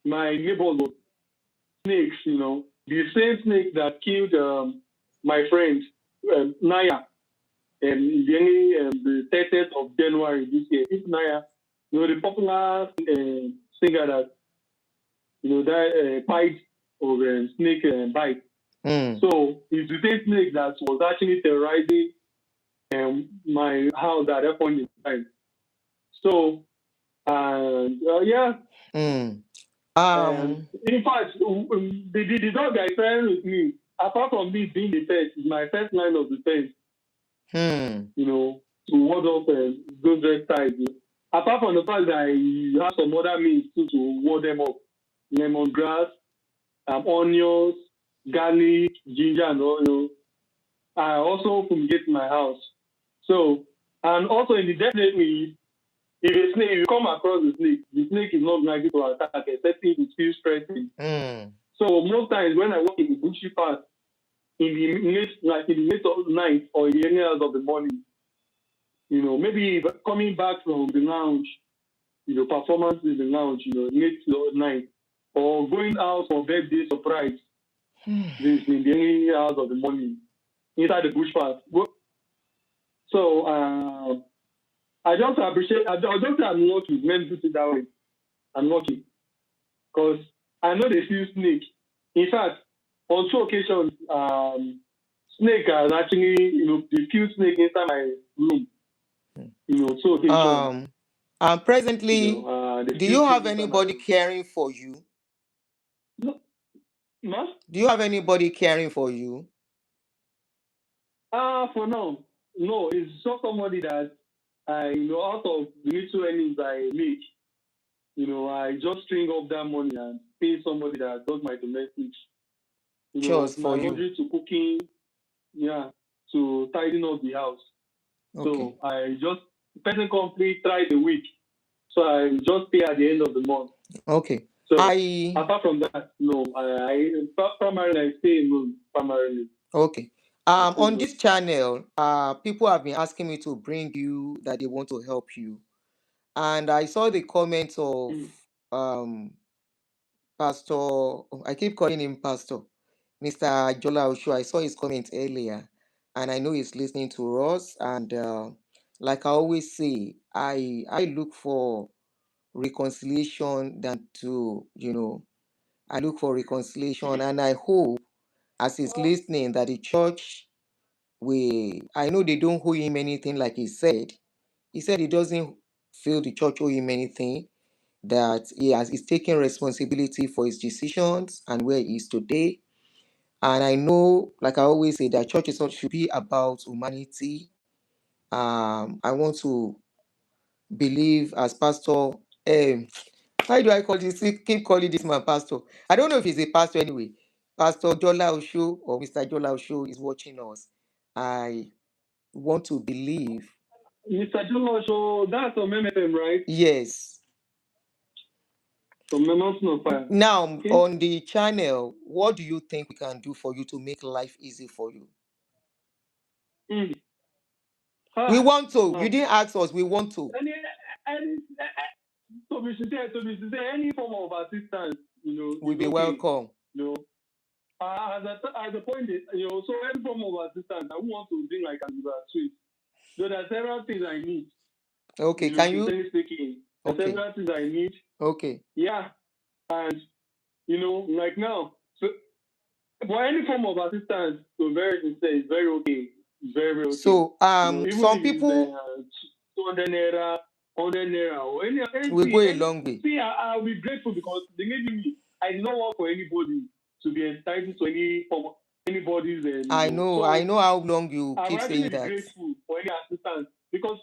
my neighbors were snakes. The same snake that killed my friend Naya, the 30th of January this year. This Naya, the popular singer that that bite of snake bite. Mm. So it's the same snake that was actually terrorizing my house at that point in time. So, yeah. Mm. In fact, the dog that is playing with me, apart from me being the pet, is my first line of defense, to ward off those reptiles. Apart from the fact that I have some other means too to ward them off, lemongrass, onions, garlic, ginger, and all. I also fumigate my house. So, and also in the definitely, if you come across the snake is not likely to attack except if it feels threatening. So most times when I walk in the bushy path in the late of night or in the early hours of the morning, maybe coming back from the lounge, performance in the lounge, late night, or going out for birthday surprise, this in the early hours of the morning inside the bush path. So I just appreciate. I just say I'm lucky. Let me put it that way. I'm lucky because I know they see snake. In fact, on 2 occasions, snake has actually, they kill snake inside my room. 2 occasions. Presently, They do kill you snake have inside my anybody room. caring for you? No? Do you have anybody caring for you? For now, no. It's just somebody that out of the little earnings I make, I just string up that money and pay somebody that does my domestics. Chores My for you. laundry to cooking, to tidying up the house. Okay. So I just person complete try the week. So I just pay at the end of the month. Okay. So apart from that, no. I primarily I stay alone primarily. Okay. On this channel, people have been asking me to bring you that they want to help you, and I saw the comments of Pastor. I keep calling him Pastor, Mr. Jola Osho. I saw his comment earlier, and I know he's listening to us. And like I always say, I look for reconciliation than to I look for reconciliation, and I hope as he's listening that the church I know they don't owe him anything, like he said. He said he doesn't feel the church owe him anything, that he's taking responsibility for his decisions and where he is today. And I know, like I always say, that church is not should be about humanity. I want to believe as pastor. Why do I call this? Keep calling this man pastor. I don't know if he's a pastor anyway. Pastor Jola Osho or Mr. Jola Osho is watching us. I want to believe. Mr. Jola Osho, that's on MFM, right? Yes. From Mountain of Fire. Now, Okay. on the channel, what do you think we can do for you to make life easy for you? We want to. You didn't ask us. We want to. To be sincere, any form of assistance, We'll be welcome. As a point, so any form of assistance, I want to think like I'm sweet. So there are several things I need. Okay, can you? Okay. Several things I need. Okay. Yeah, and like now, so for any form of assistance, to very sincere, it's very okay. It's very, very okay. So some people 200 naira, 100 naira, or any will go a long way. See, I'll be grateful because they gave me. I do not want for anybody to be entitled to anybody's. I know how long you I'm keep saying actually that. grateful for any assistance because.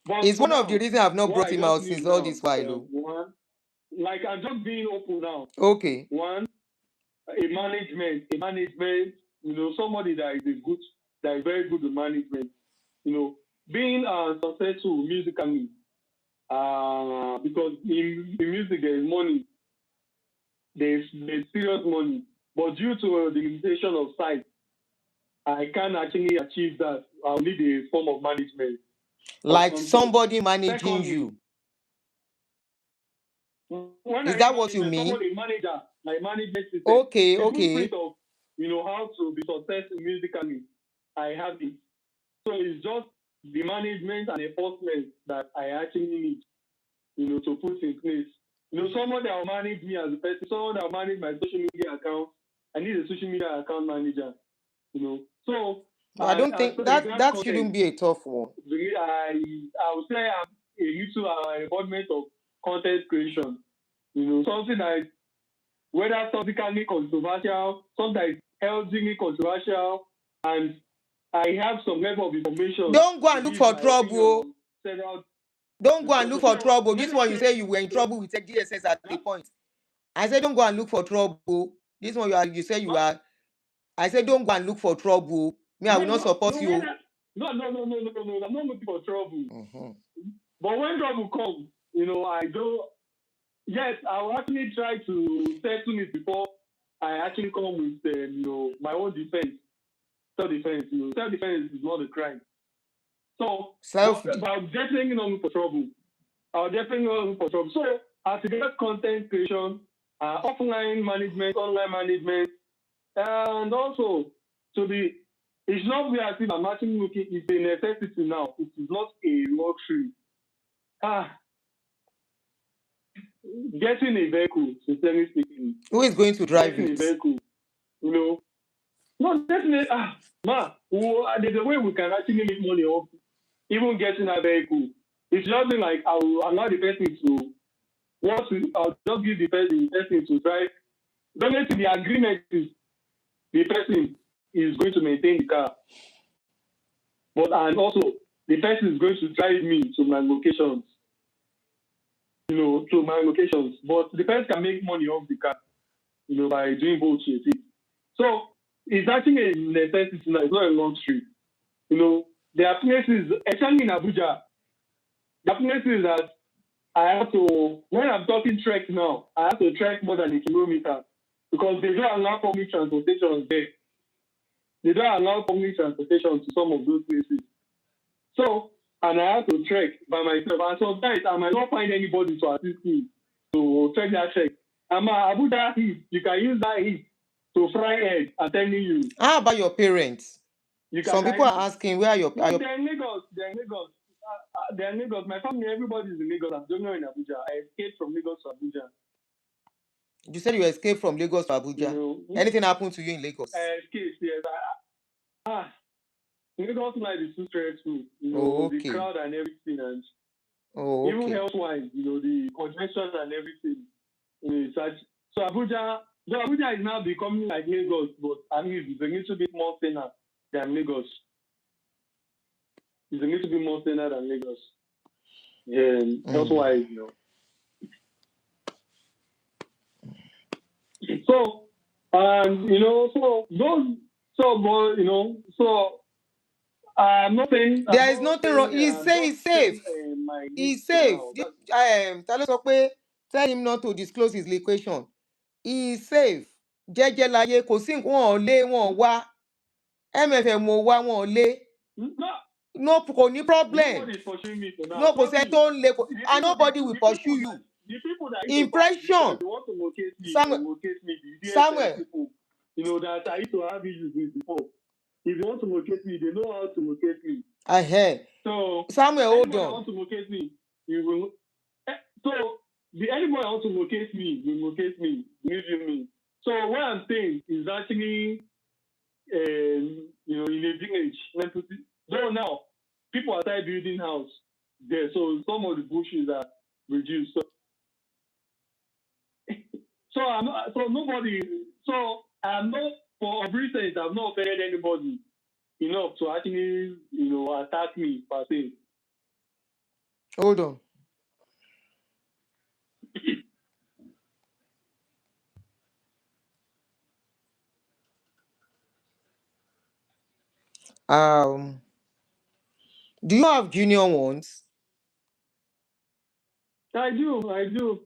But It's one of the now, reasons I've not what brought I him just out need since all now, this while. one, like I'm just being open now. Okay. One, a management, somebody that is very good with management, being successful musically, because in music there is money, there's serious money, but due to the limitation of sight, I can't actually achieve that. I'll need a form of management. Like somebody managing Secondly, you. When Is that what you mean? Somebody manager, like management system. Okay, the okay. blueprint of how to be successful musically, I have it. So it's just the management and enforcement that I actually need, to put in place. Someone that will manage me as a person, someone that will manage my social media account. I need a social media account manager. So I don't think that shouldn't be a tough one. I would say I'm a little embodiment of content creation. Something that is whether topically controversial, something that is healthily controversial, and I have some level of information. Don't go and look for trouble. Don't go and look for trouble. This one you say you were in trouble with DSS at the point. I said don't go and look for trouble. This one you say you are. I said don't go and look for trouble. Me, I will not support you. No. I'm not looking for trouble. Mm-hmm. But when trouble comes, I don't. Yes, I will actually try to settle it before I actually come with my own defense. Self-defense. Self-defense is not a crime. So, but I'll definitely not look for trouble. So, as regards content creation, offline management, online management, and also it's not really as if I'm actually looking. It's a necessity now. It is not a luxury. Getting a vehicle, sincerely speaking. Who is going to drive getting a vehicle? No, definitely. There's a way we can actually make money off even getting a vehicle. It's nothing like I'll allow the person to. I'll just give the person to drive. Definitely, the agreement is the person is going to maintain the car, and also the person is going to drive me to my locations. But the person can make money off the car, by doing both. So it's actually a necessity now. It's not a luxury. There are places, especially in Abuja, there are places that I have to, when I'm talking trek now, I have to trek more than a kilometer because they don't allow public transportation there. They don't allow public transportation to some of those places. So, and I have to trek by myself. And sometimes I might not find anybody to assist me to trek that trek. Abuja heat, you can use that heat to fry egg, I'm telling you. How about your parents? Some people are asking where are your They're in Lagos. They're in Lagos. My family, everybody is in Lagos. I'm just not in Abuja. I escaped from Lagos to Abuja. You said you escaped from Lagos to Abuja. Anything happened to you in Lagos? I escaped, yes. Lagos life is too stressful. Okay. The crowd and everything, and okay. Even health-wise, the congestion and everything. So Abuja is now becoming like Lagos, but at least it's a little bit more thinner than Lagos. It's a little bit more thinner than Lagos. Health-wise, So, I'm not saying there is nothing wrong. He's safe. He's safe. Talo sọ pé tell him not to disclose his location. He's safe. Jẹ́jẹ́ láyé kò sí wọn ò lé wọn wá. MFM ò wá wọn ò lé. No, kò ní problem. Nobody is pursuing me for now. No, kò sẹ́ tó ń lé. And nobody will pursue you. The people that Impression. They want to locate me. Samuel. People, that I used to have issues with before. If they want to locate me, they know how to locate me. So Samuel, hold on. Want to locate me, you will. So anybody want to locate me, will locate me, believe me. So what I'm saying is actually, in a village. So now people are started building house there, so some of the bushes are reduced. So I'm not, for reasons, I've not offended anybody enough to actually, attack me per se. Hold on. Do you have junior ones? I do.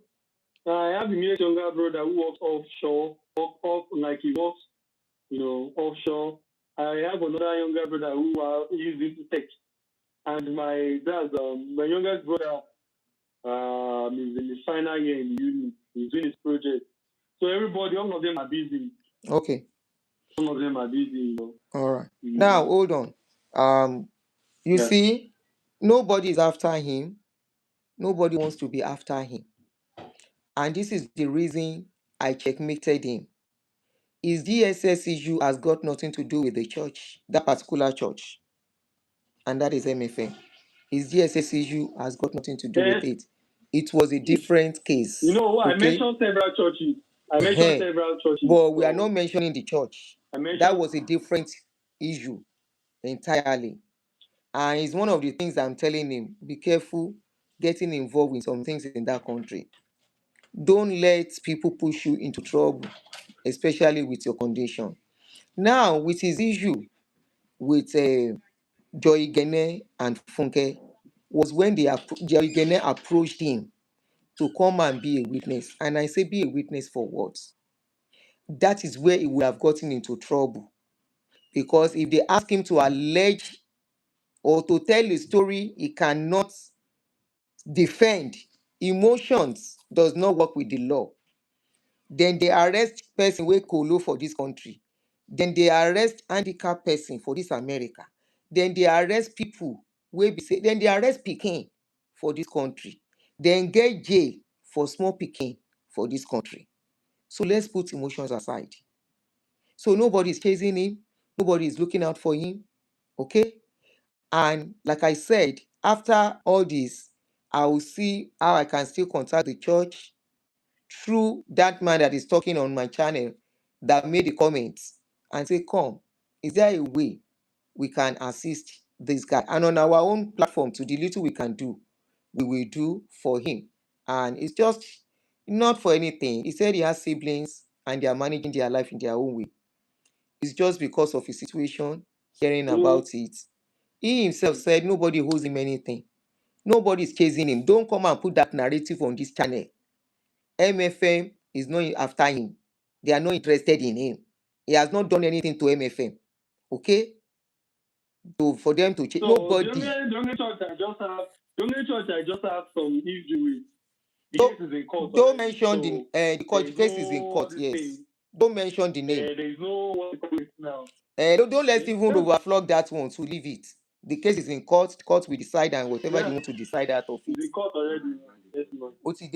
I have a immediate younger brother who works offshore, like he works, offshore. I have another younger brother who is into tech, and my youngest brother is in his final year in uni. He's doing his project. So everybody, all of them are busy. Okay. All of them are busy, All right. Now hold on. You Yeah. see, nobody is after him. Nobody wants to be after him. And this is the reason I checkmated him. His DSS issue has got nothing to do with the church, that particular church. And that is MFM. His DSS issue has got nothing to do with it. It was a different case. I okay? mentioned several churches. But we are not mentioning the church. I mentioned That was a different issue entirely. And it's one of the things I'm telling him. Be careful getting involved in some things in that country. Don't let people push you into trouble, especially with your condition. Now, with his issue with Joy Gene and Funke, was when Joy Gene approached him to come and be a witness. And I say, be a witness for what? That is where he would have gotten into trouble. Because if they ask him to allege or to tell a story he cannot defend, emotions does not work with the law. Then they arrest person wey kolo for this country. Then they arrest handicapped person for this America. Then they arrest people wey be say, then they arrest pikin for this country. Then get jail for small pikin for this country. So let's put emotions aside. So nobody is chasing him. Nobody is looking out for him. Okay? And like I said, after all this, I will see how I can still contact the church through that man that is talking on my channel that made the comments and say, come, is there a way we can assist this guy? And on our own platform, to the little we can do, we will do for him. And it's just not for anything. He said he has siblings and they are managing their life in their own way. It's just because of his situation, hearing about it. He himself said nobody owes him anything. Nobody is chasing him. Don't come and put that narrative on this channel. MFM is not after him. They are not interested in him. He has not done anything to MFM. Okay? So for them to change, nobody. The only church I just have some issue with. The case is in court. Don't mention the court case is in court. Yes. Don't mention the name. There is no what you call it now. Don't let's even overflog that one. So leave it. The case is in court. Court will decide and whatever they want to decide out of it. It's in court already. Yes, ma'am. What's it?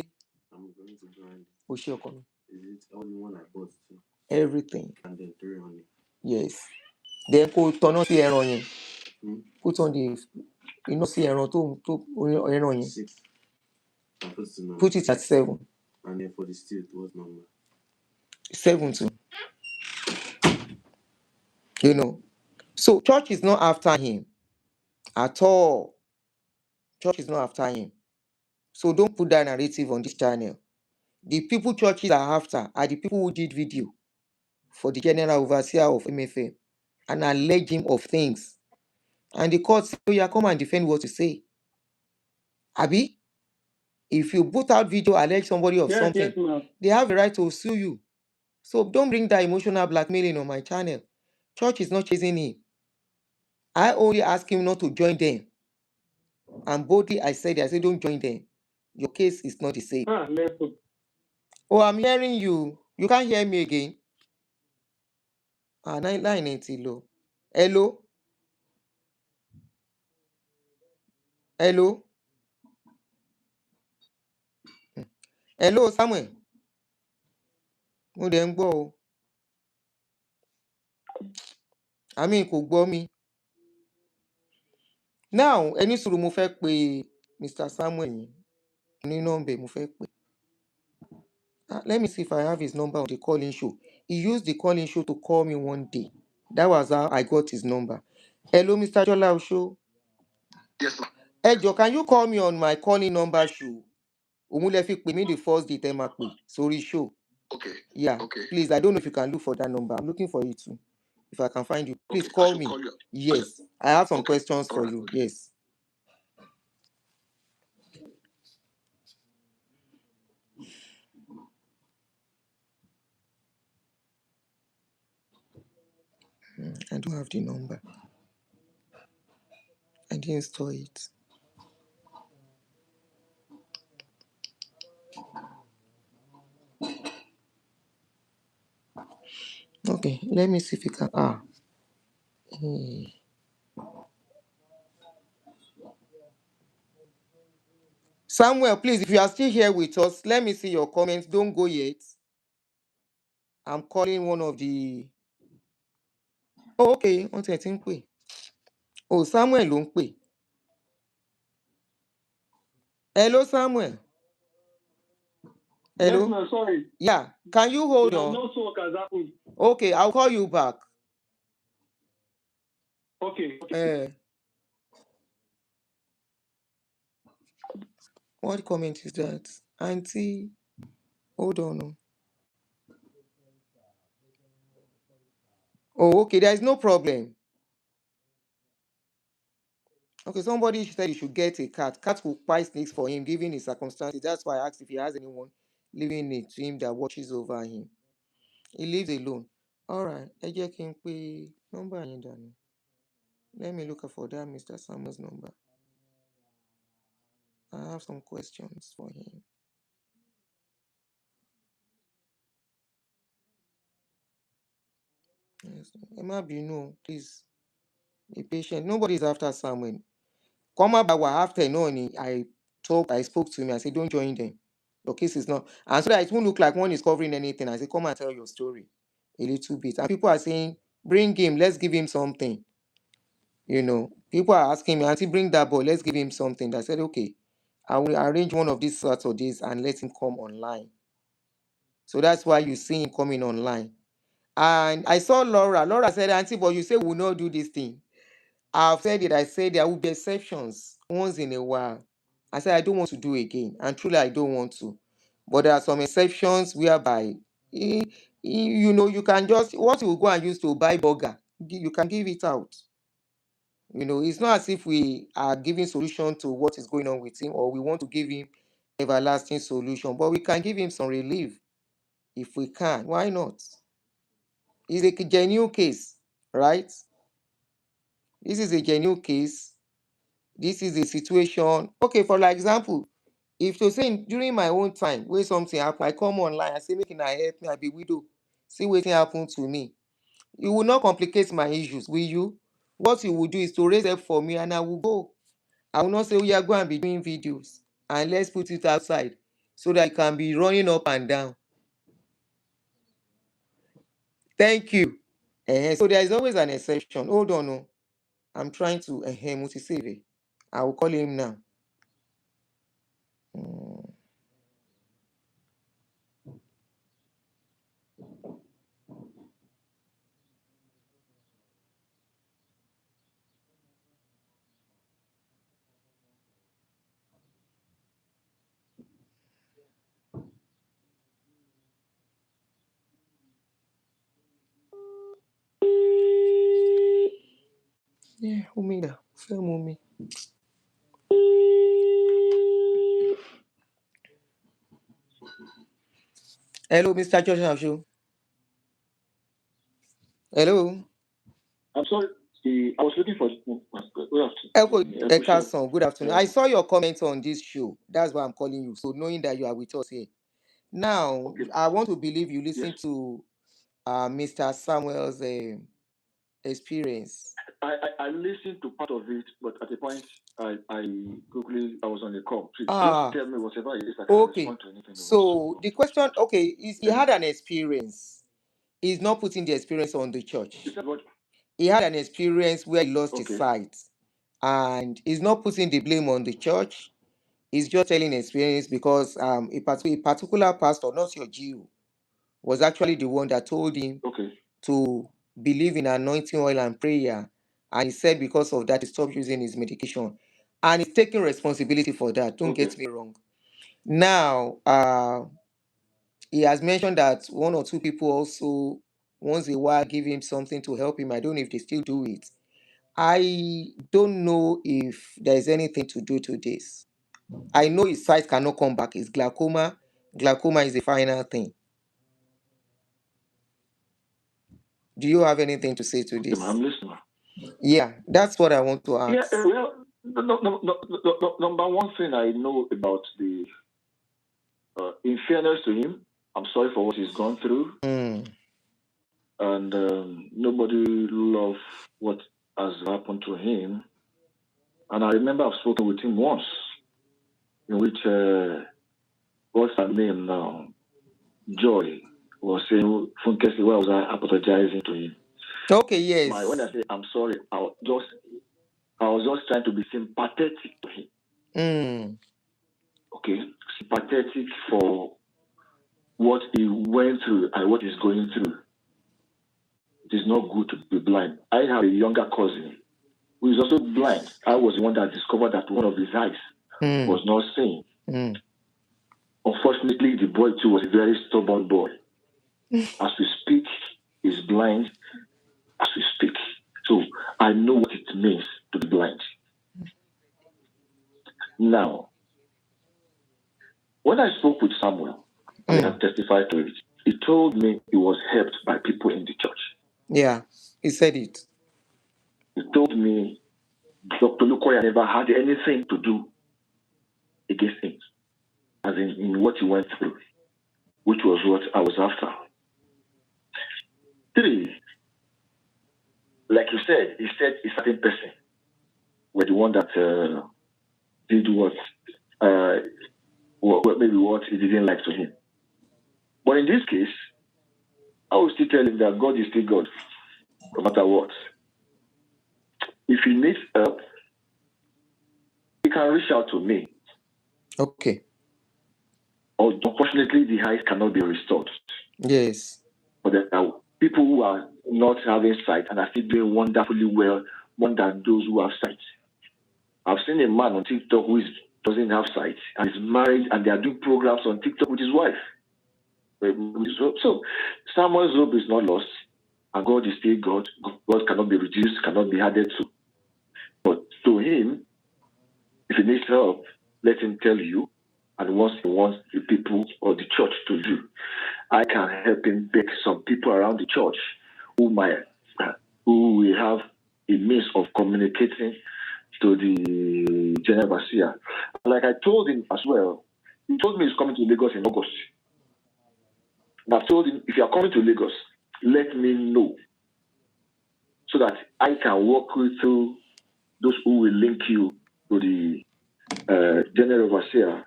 I'm going to grind. What's your comment? Is it only one I bought too? Everything. And then 3 on it. Yes. Then turn on the ẹran yẹn. Put on the sí ẹran tó ẹran yẹn. 6. Put it at 7. And then for the steel, what number? 7 too. You know. So church is not after him at all. Church is not after him. So don't put that narrative on this channel. The people churches are after are the people who did video for the general overseer of MFM and allege him of things. And the court say, oh yeah, come and defend what you say. Abi, if you put out video, allege somebody of something, they have the right to sue you. So don't bring that emotional blackmailing on my channel. Church is not chasing him. I only ask him not to join them. And boldly I said, don't join them. Your case is not the same. Oh, I'm hearing you. You can't hear me again. 980 low. Hello? Hello? Hello, Samuel. Mo dẹ̀ ń gbọ́ o. Àmì kò gbọ́ mi. Now, ẹni sùúrù mo fẹ́ pe Mr. Samuel yìí. Ní nọ́mbẹ̀ mo fẹ́ pè. Let me see if I have his number on the calling show. He used the calling show to call me one day. That was how I got his number. Hello, Mr. Jola Osho. Yes, ma'am. Ejo, can you call me on my calling number show? Òun lẹ fi pè mí the first day tẹ́ máa pè sórí show. Okay. Yeah, Okay. please, I don't know if you can look for that number. I'm looking for it too. If I can find you, please Okay. I call should me. call you. Yes, I have some Okay. questions All for right. you. Yes. I don't have the number. I didn't store it. Okay, let me see if you can. Samuel, please, if you are still here with us, let me see your comments. Don't go yet. I'm calling one of the. Oh, okay. Wọ́n tiẹ̀ ti ń pè. Oh, Samuel ló ń pè. Hello, Samuel. Yes, Hello. ma'am. Sorry. Yeah. Can you hold Yeah, on? no work has happened. Okay, I'll call you back. Okay. What comment is that? Auntie, hold on. Oh, okay, there is no problem. Okay, somebody said he should get a cat. Cat will buy snakes for him, given his circumstances. That's why I asked if he has anyone living it to him that watches over him. He lives alone. All right, ẹ jẹ́ kí n pe number yẹn dànù. Let me look for that Mr. Samuel's number. I have some questions for him. Yes. Emma Binu, please be patient. Nobody is after Samuel. Come up after no, I spoke to him. I said, don't join them. Your case is not. And so that it won't look like one is covering anything. I said, come and tell your story a little bit. And people are saying, bring him, let's give him something. People are asking me, Auntie, bring that boy, let's give him something. I said, okay, I will arrange one of these Saturdays and let him come online. So that's why you see him coming online. And I saw Laura. Laura said, Auntie, but you say we will not do this thing. I've said it. I said there will be exceptions once in a while. I said I don't want to do again. And truly, I don't want to. But there are some exceptions whereby, you can just, what you will go and use to buy burger, you can give it out. It's not as if we are giving solution to what is going on with him or we want to give him everlasting solution, but we can give him some relief if we can. Why not? It's a genuine case, right? This is a genuine case. This is a situation. Okay, for example, if to say during my own time when something happen, I come online, I say make una help me, I be widow. See wetin happen to me. You will not complicate my issues, will you? What you will do is to raise up for me and I will go. I will not say, oh yeah, go and be doing videos and let's put it outside so that you can be running up and down. Thank you. So there is always an exception. Hold on. Oh. I'm trying to Mutiseve. I will call him now. Yeah, Umida. Mumi. Hello, Mr. Joshua Show. Hello. I'm sorry. I was looking for. Good Ekason, good afternoon. I saw your comment on this show. That's why I'm calling you. So knowing that you are with us here. Now, Okay. I want to believe you listen Yes. to Mr. Samuel's experience. I listened to part of it, but at a point, I was on a call. Please Ah, just tell me whatever it is I can okay. respond to anything. So the question, okay, is he had an experience. He's not putting the experience on the church. You said what? He had an experience where he lost his Okay. sight, and he's not putting the blame on the church. He's just telling experience because a particular pastor, not your GU, was actually the one that told him Okay. to believe in anointing oil and prayer. And he said because of that, he stopped using his medication. And he's taking responsibility for that. Don't Okay. get me wrong. Now, he has mentioned that one or two people also once a while give him something to help him. I don't know if they still do it. I don't know if there's anything to do to this. I know his sight cannot come back. It's glaucoma. Glaucoma is the final thing. Do you have anything to say to this? I'm listening. Yeah, that's what I want to Yeah, ask. well, number one thing I know about the, in fairness to him, I'm sorry for what he's gone through, Mm, and nobody loves what has happened to him. And I remember I've spoken with him once, in which, what's her name now? Joy was saying, Funkesi, why was I apologizing to him? okay, yes. When I say I'm sorry, I was just trying to be sympathetic to him. Mm, Okay, sympathetic for what he went through and what he's going through. It is not good to be blind. I have a younger cousin who is also blind. I was the one that discovered that one of his eyes was not seeing. mm. Unfortunately, the boy too was a very stubborn boy. As we speak, he's blind as we speak. So I know what it means to be blind. Now, when I spoke with Samuel, and I have testified to it, he told me he was helped by people in the church. Yeah, he said it. He told me Dr. Lukoya never had anything to do against him, as in what he went through, which was what I was after. 3, like you said, he said a certain person were the one that did what maybe what he didn't like to him. But in this case, I will still tell him that God is still God, no matter what. If he needs help, he can reach out to me. Okay. Unfortunately, the eyes cannot be restored. Yes. But there are people who are not having sight and are still doing wonderfully well more than those who have sight. I've seen a man on TikTok who doesn't have sight and is married, and they are doing programs on TikTok with his wife. So Samuel's hope is not lost, and God is still God. God cannot be reduced, cannot be added to. But to him, if he needs help, let him tell you, and what he wants the people or the church to do. I can help him beg some people around the church who will have a means of communicating to the General Overseer. Like I told him as well, he told me he's coming to Lagos in August. And I've told him, if you are coming to Lagos, let me know so that I can walk you through those who will link you to the General Overseer,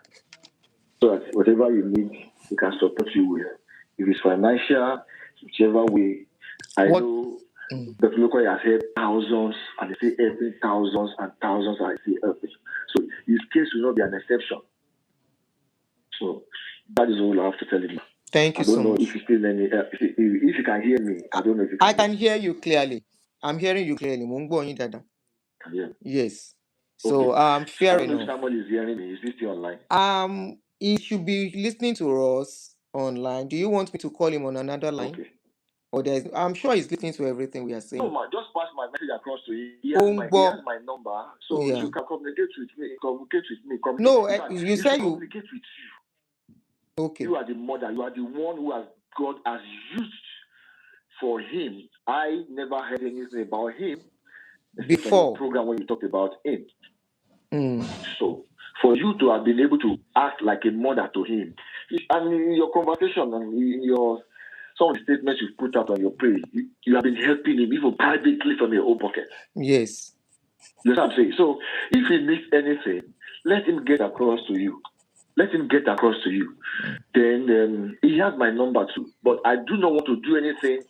so that whatever you need, we can support you with. If it's financial, whichever way. I know the local has helped thousands, and they say helping thousands and thousands, and they say helping. So his case will not be an exception. So that is all I have to tell him. Thank you so much. I don't know if you still any. If you can hear me, I don't know if you can. I can hear you clearly. I'm hearing you clearly. Yeah. Yes. So fair enough. If someone is hearing me, is this still online? He should be listening to us online. Do you want me to call him on another line? Okay. Or I'm sure he's listening to everything we are saying. No, man, just pass my message across to him. He has my number, so you can communicate with me. No, you said you communicate with you. Okay. You are the mother. You are the one who God has used for him. I never heard anything about him before the program when you talked about him. So for you to have been able to act like a mother to him, and in your conversation and in your some of the statements you've put out on your page, you have been helping him even privately from your own pocket. Yes. You know what I'm saying? So if he needs anything, let him get across to you. Let him get across to you. Then he has my number too. But I do not want to do anything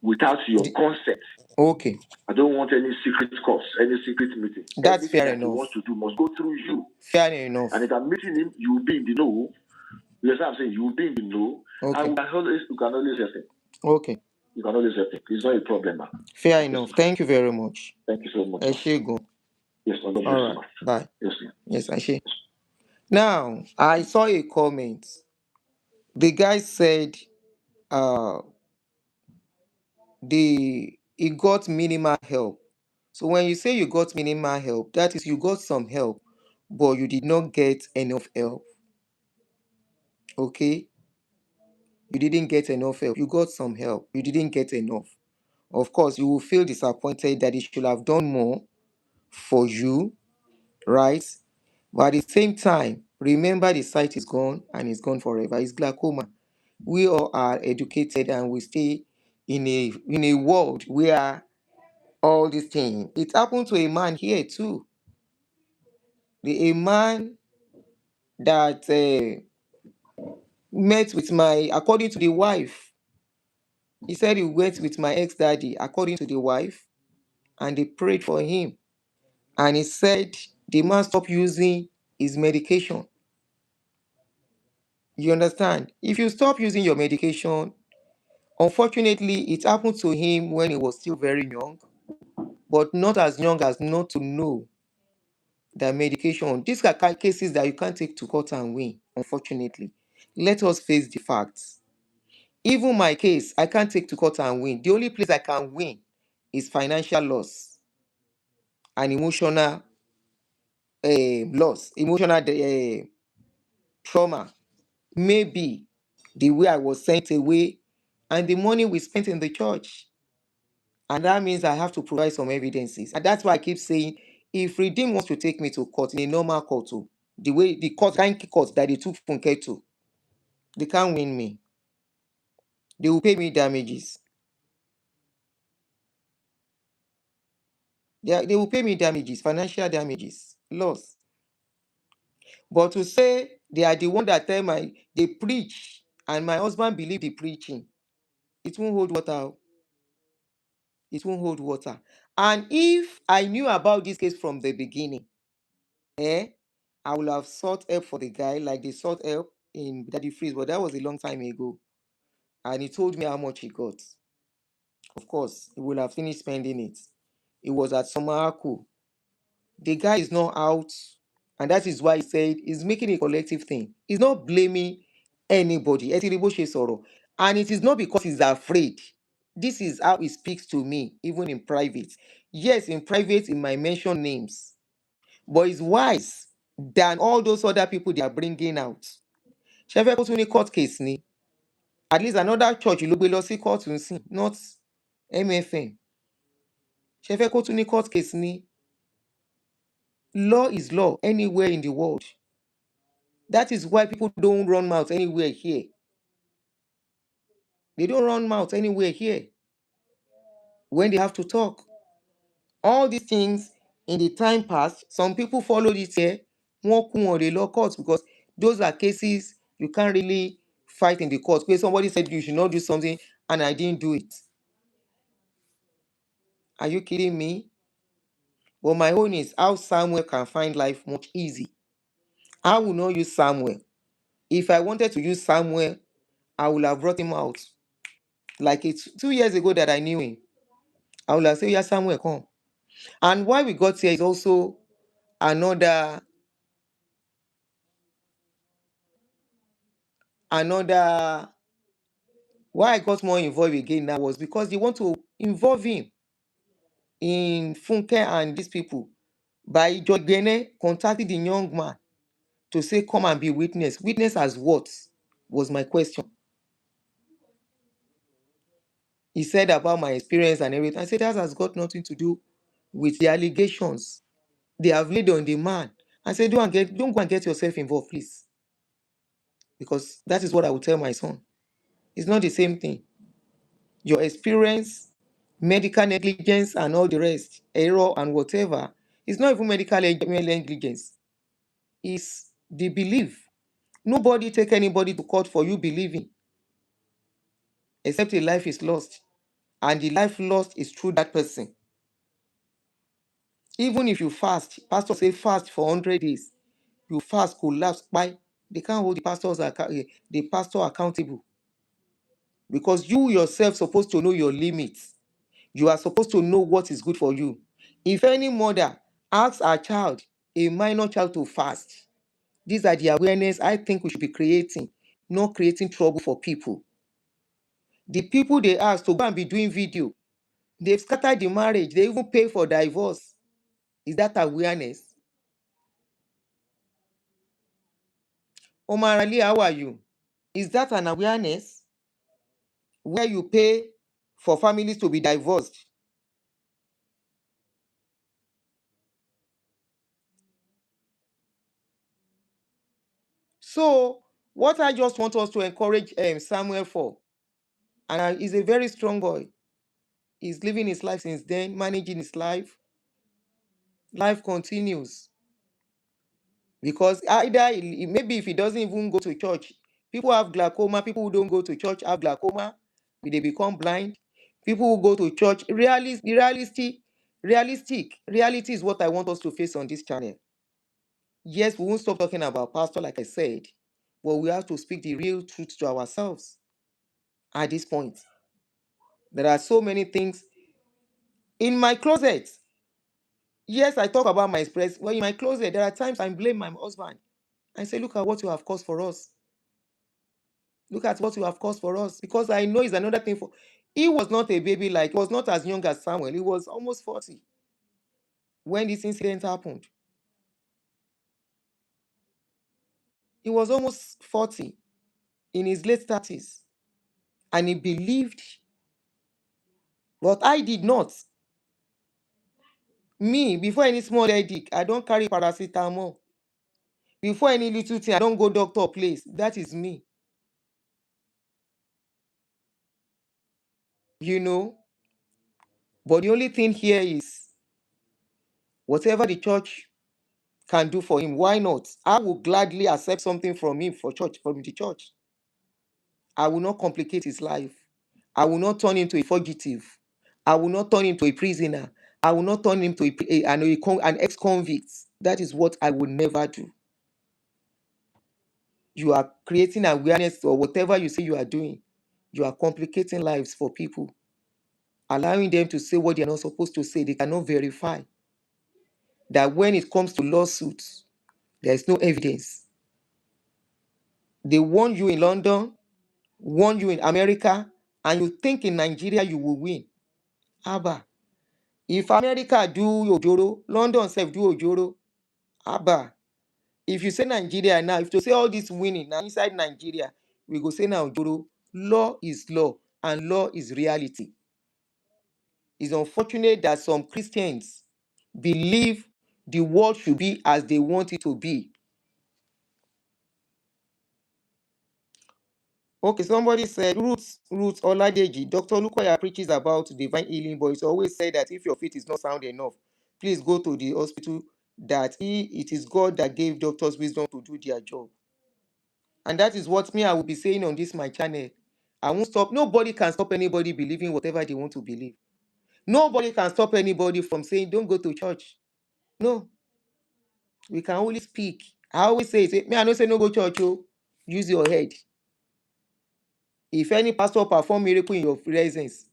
without your The- consent. Okay, I don't want any secret calls, any secret meeting. that's Everything fair that he enough. wants to do must go through you. Fair enough. And if I'm meeting him, you will be in the know. You understand what I'm saying? You will be in the know. Okay, And you can always help him. okay, You can always help him. It's not a problem, man. fair enough. Thank you very much. Thank you so much. Ẹ man. ṣé gan. Yes, man. God bless All you, right, man. bye. Yes, sir. Yes, I see. Now, I saw a comment. The guy said, uh, he got minimal help. So when you say you got minimal help, that is you got some help, but you did not get enough help. Okay, you didn't get enough help. You got some help. You didn't get enough. Of course, you will feel disappointed that he should have done more for you, right? But at the same time, remember the sight is gone and it's gone forever. It's glaucoma. We all are educated and we stay in a world where all these things. It happened to a man here too. A man that met with according to the wife, he said he went with my ex-daddy, according to the wife, and they prayed for him. And he said the man stopped using his medication. You understand? If you stop using your medication, unfortunately, it happened to him when he was still very young, but not as young as not to know that medication. These are cases that you can't take to court and win, unfortunately. Let us face the facts. Even my case, I can't take to court and win. The only place I can win is financial loss and emotional loss, emotional trauma. Maybe the way I was sent away and the money we spent in the church. And that means I have to provide some evidences. And that's why I keep saying, if Redeem wants to take me to court in a normal court, too, the way the kind court that they took Funke to, they can't win me. They will pay me damages. They will pay me damages, financial damages, loss. But to say they are the one that they preach and my husband believe the preaching, it won't hold water. It won't hold water. And if I knew about this case from the beginning, I would have sought help for the guy like they sought help in Daddy Freeze, but that was a long time ago. And he told me how much he got. Of course, he will have finished spending it. It was at Somaraku. The guy is not out, and that is why he said he's making a collective thing. He's not blaming anybody. Ẹ ti rí bó ṣe sọ̀rọ̀. And it is not because he's afraid. This is how he speaks to me, even in private. Yes, in private, he might mention names, but he's wise than all those other people they are bringing out. Ṣé ẹ fẹ́ kó tún ní court case ni? At least another church ló gbé lọ sí court nsìn, not MFM. Ṣé ẹ fẹ́ kó tún ní court case ni? Law is law anywhere in the world. That is why people don't run mouth anywhere here. They don't run mouth anywhere here when they have to talk. All these things in the time past, some people followed it here. Wọ́n kú wọn lè lọ court because those are cases you can't really fight in the court. Where somebody said you should not do something and I didn't do it. Are you kidding me? Well, my own is how Samuel can find life much easy. I will not use Samuel. If I wanted to use Samuel, I would have brought him out. Like it's 2 years ago that I knew him. I would have said, yeah, Samuel, come. And why we got here is also another why I got more involved again now was because they want to involve him in Funke and these people. By Jogbene contacting the young man to say, come and be witness. Witness as what? Was my question. He said about my experience and everything. I said that has got nothing to do with the allegations they have laid on the man. I said, don't go and get yourself involved, please. Because that is what I would tell my son. It's not the same thing. Your experience, medical negligence, and all the rest, error and whatever, it's not even medical negligence. It's the belief. Nobody take anybody to court for you believing, except a life is lost. and the life lost is through that person. Even if you fast, pastor say fast for 100 days, you fast, collapse, by they can't hold the pastor accountable, because you yourself supposed to know your limits. You are supposed to know what is good for you. If any mother asks her child, a minor child, to fast, these are the awareness I think we should be creating, not creating trouble for people. The people they ask to go and be doing video, they've scattered the marriage, they even pay for divorce. Is that awareness? Omar Ali, how are you? Is that an awareness where you pay for families to be divorced? So, what I just want us to encourage Samuel for, and he's a very strong boy. He's living his life since then, managing his life. Life continues. Because either maybe if he doesn't even go to church, people have glaucoma, people who don't go to church have glaucoma, they become blind. People who go to church, reality is what I want us to face on this channel. Yes, we won't stop talking about pastor, like I said, but we have to speak the real truth to ourselves at this point. There are so many things in my closet. Yes, I talk about my express. Well, in my closet, there are times I blame my husband. I say, look at what you have caused for us. Look at what you have caused for us. Because I know it's another thing for. He was not a baby, like, he was not as young as Samuel. He was almost 40 when this incident happened. He was almost 40 in his late 30s. And he believed, but I did not. Me, before any small headache, I don't carry paracetamol. Before any little thing, I don't go doctor place. That is me. You know? But the only thing here is, whatever the church can do for him, why not? I will gladly accept something from him from the church. I will not complicate his life. I will not turn him into a fugitive. I will not turn him into a prisoner. I will not turn him to an ex-convict. That is what I will never do. You are creating awareness, or whatever you say you are doing. You are complicating lives for people, allowing them to say what they are not supposed to say. They cannot verify that when it comes to lawsuits, there is no evidence. They warn you in London, warn you in America, and you think in Nigeria you will win. Abba, if America do ojoro, London self do ojoro. Abba, if you say Nigeria now, if you say all this winning now inside Nigeria, we go say now ojoro. Law is law, and law is reality. It's unfortunate that some Christians believe the world should be as they want it to be. Okay, somebody said, Roots Oladeji, Dr. Lukoya preaches about divine healing, but it's always said that if your faith is not sound enough, please go to the hospital, that it is God that gave doctors wisdom to do their job. And that is what I will be saying on this my channel. I won't stop. Nobody can stop anybody believing whatever they want to believe. Nobody can stop anybody from saying, don't go to church. No. We can only speak. I always say, me, I don't say no go church, oh. Use your head. If any pastor perform miracle in your presence,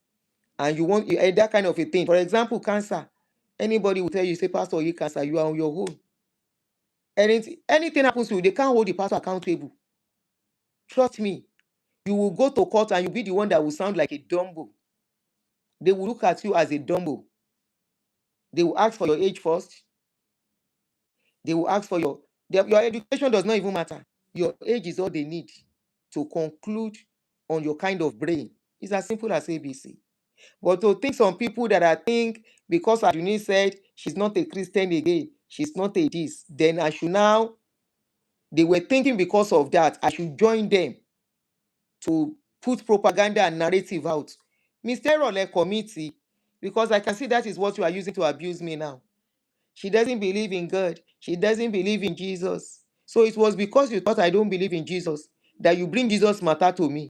and you want that kind of a thing, for example, cancer, anybody will tell you, say, Pastor, you cancer, you are on your own. Anything happens to you, they can't hold the pastor accountable. Trust me. You will go to court and you'll be the one that will sound like a Dumbo. They will look at you as a Dumbo. They will ask for your age first. They will ask for your education does not even matter. Your age is all they need to conclude on your kind of brain. It's as simple as ABC. But to think some people that I think because Aduni said she's not a Christian again, she's not a this, then I should now, they were thinking because of that, I should join them to put propaganda and narrative out. Mr. Role committee, because I can see that is what you are using to abuse me now. She doesn't believe in God. She doesn't believe in Jesus. So it was because you thought I don't believe in Jesus that you bring Jesus matter to me.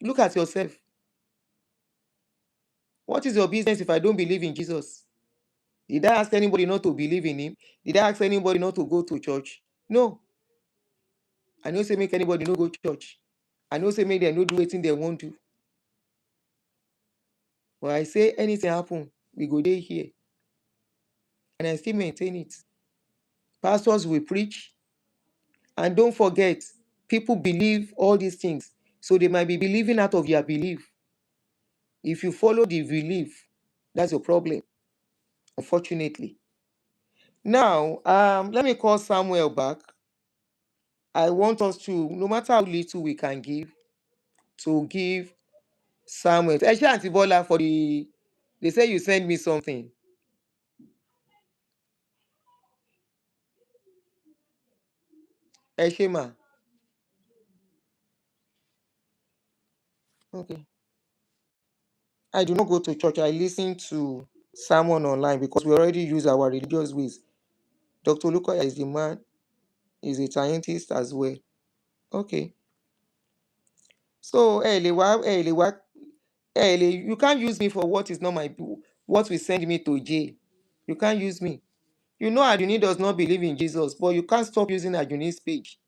Look at yourself. What is your business if I don't believe in Jesus? Did I ask anybody not to believe in him? Did I ask anybody not to go to church? No. I know say make anybody no go church. I know say make them no do anything they want to. But I say anything happen, we go there here. And I still maintain it. Pastors will preach. And don't forget, people believe all these things. So they might be believing out of their belief. If you follow the belief, that's your problem, unfortunately. Now, let me call Samuel back. I want us to, no matter how little we can give, to give Samuel. Eshe Aunty Bola for the, they say you send me something. Eshe ma. Okay. I do not go to church. I listen to sermon online because we already use our religious ways. Dr. Lukoya is the man, is a scientist as well. Okay. So, you can't use me for what is not my, what will send me to jail. You can't use me. You know Aduni does not believe in Jesus, but you can't stop using Aduni's page.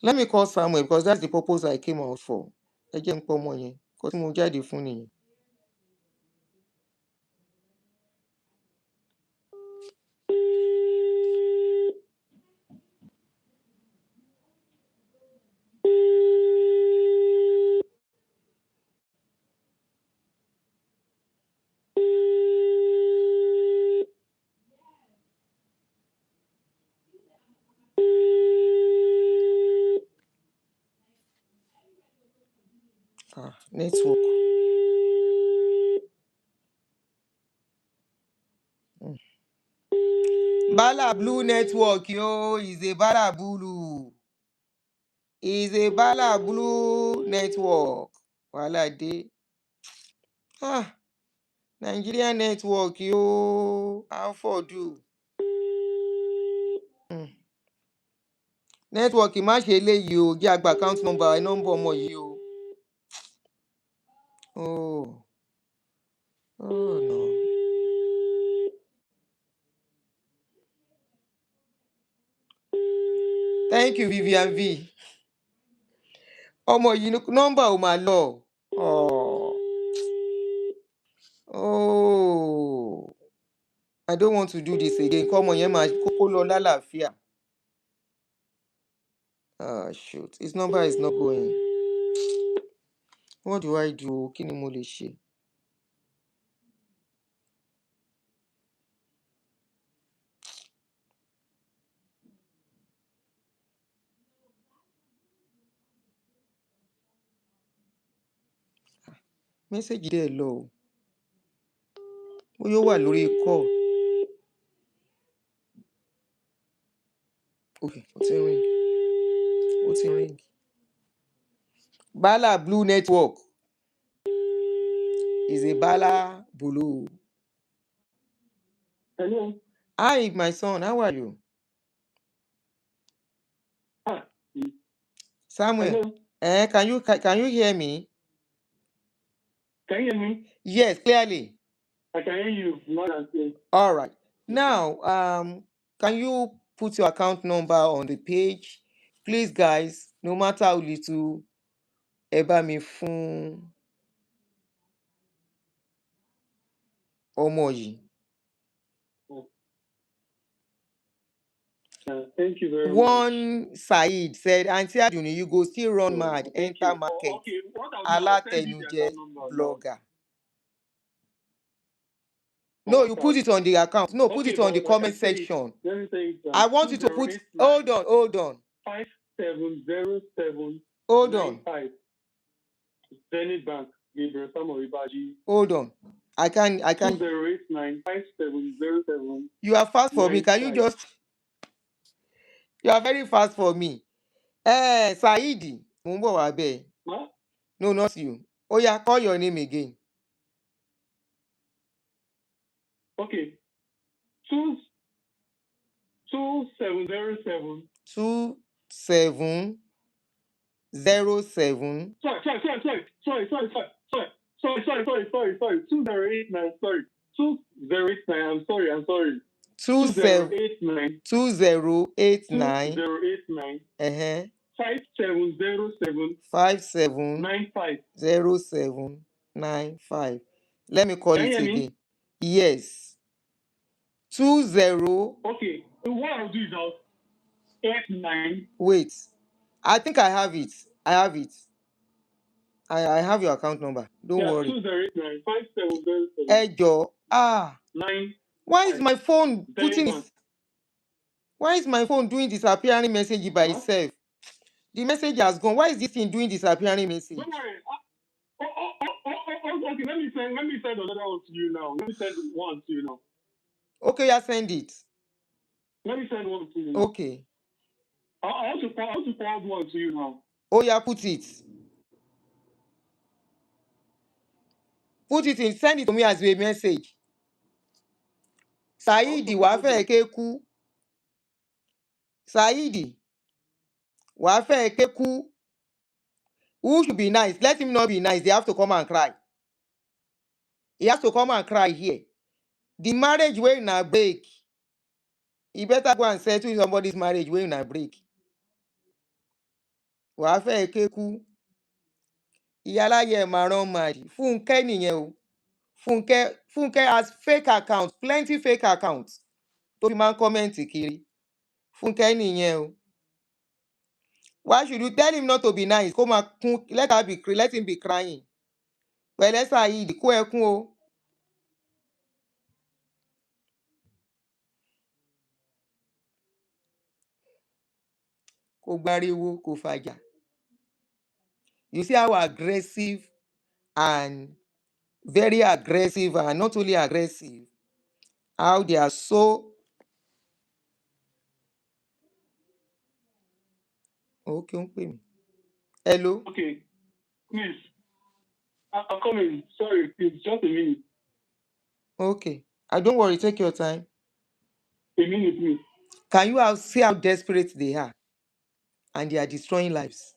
Let me call Samuel because that's the purpose I came out for. Ẹ jẹ́ n pọ́ ọmọ yẹn, nǹkan tí mo jáde fún nìyẹn. Network. Bala Blue Network, yo, is a Bala Blue. Is a Bala Blue Network. Wala de. Nigerian Network, yo. How for do? Network má ṣe eléyìí o, jẹ́ àgbà account number ẹ nọ́mbà ọmọ yìí o. Oh. Oh no. Thank you, Vivian V. Ọmọ yìí nọ́mbà ò máa lọ. Oh. Oh. I don't want to do this again. Kọ́ ọmọ yẹn máa kókó lọ lálàáfíà. Shoot. His number is not going. What do I do? Kí ni mo lè ṣe? Mẹ́sẹ̀gì dẹ̀ lọ o. Ó yóò wà lórí call. Okay, ó ti ń ring. Ó ti ń ring. Bala Blue Network is a Bala Blue. Hello. Hi, my son. How are you? Samuel. Hello. Can you hear me? Can you hear me? Yes, clearly. I can hear you more than clear. All right. Now, can you put your account number on the page? Please, guys, no matter how little, ẹ bá mi fún ọmọ yìí. Thank you very much. One Said said, Auntie Aduni, you go still run mad, Thank enter you. market. Okay, what I'll send you the Alatenuje account number now. blogger. No, you put it on the account. No, put it on the but I comment can say it. section. Let me say it. I want you to put, hold on. 5707 Hold on. 95. Zenith Bank, Gabriel Samuel Ibaji. Hold on. I can. 2089 5707. You are fast for me. Can you 95. just, you are very fast for me. Saidi, mo ń bọ̀ wá bẹ́ẹ̀. Huh? No, not you. Oh yeah, call your name again. Okay. 2707. 2707. Sorry. sorry. 2089, sorry. 2089, I'm sorry. 2089 2089 uh-huh, 5707 95. 570795. Let me call Can you it hear me? again. Yes. 20. Okay. So what I'll do is I'll 89. Wait. I think I have it. I have your account number. Don't Yeah, worry. 2089 5707 Ejo. 9. Why is my phone Tell putting you this? Why is my phone doing disappearing message by Huh? itself? The message has gone. Why is this thing doing disappearing message? Don't worry. Okay, let me send another one to you now. Let me send one to you now. Okay, yeah, send it. Let me send one to you now. Okay. I want to forward one to you now. Oh, yeah, put it. Put it in. Send it to me as a message. Saidi, wàá fẹ́ ké kú. Saidi, wàá fẹ́ ké kú. Who should be nice? Let him not be nice. They have to come and cry. He has to come and cry here. The marriage wey una break. He better go and settle somebody's marriage wey una break. Wàá fẹ́ ké kú. Ìyáláyé máa rán màdì. Fúnkẹ́ nìyẹn o. Fúnkẹ́ has fake account, plenty fake accounts. Tó fi máa ń comment kiri. Fúnkẹ́ nìyẹn o. Why should you tell him not to be nice? Kó máa kún, let him be crying. Pẹ̀lẹ́ Saheed, kó ẹkún o. Kó gbáriwo, kó fàjà. You see how aggressive and very aggressive and not only aggressive, how they are so. Okay, ń pè mí. Hello. Okay, please. I'm coming. Sorry, please, just a minute. Okay. Don't worry, take your time. A minute, please. Can you see how desperate they are? And they are destroying lives.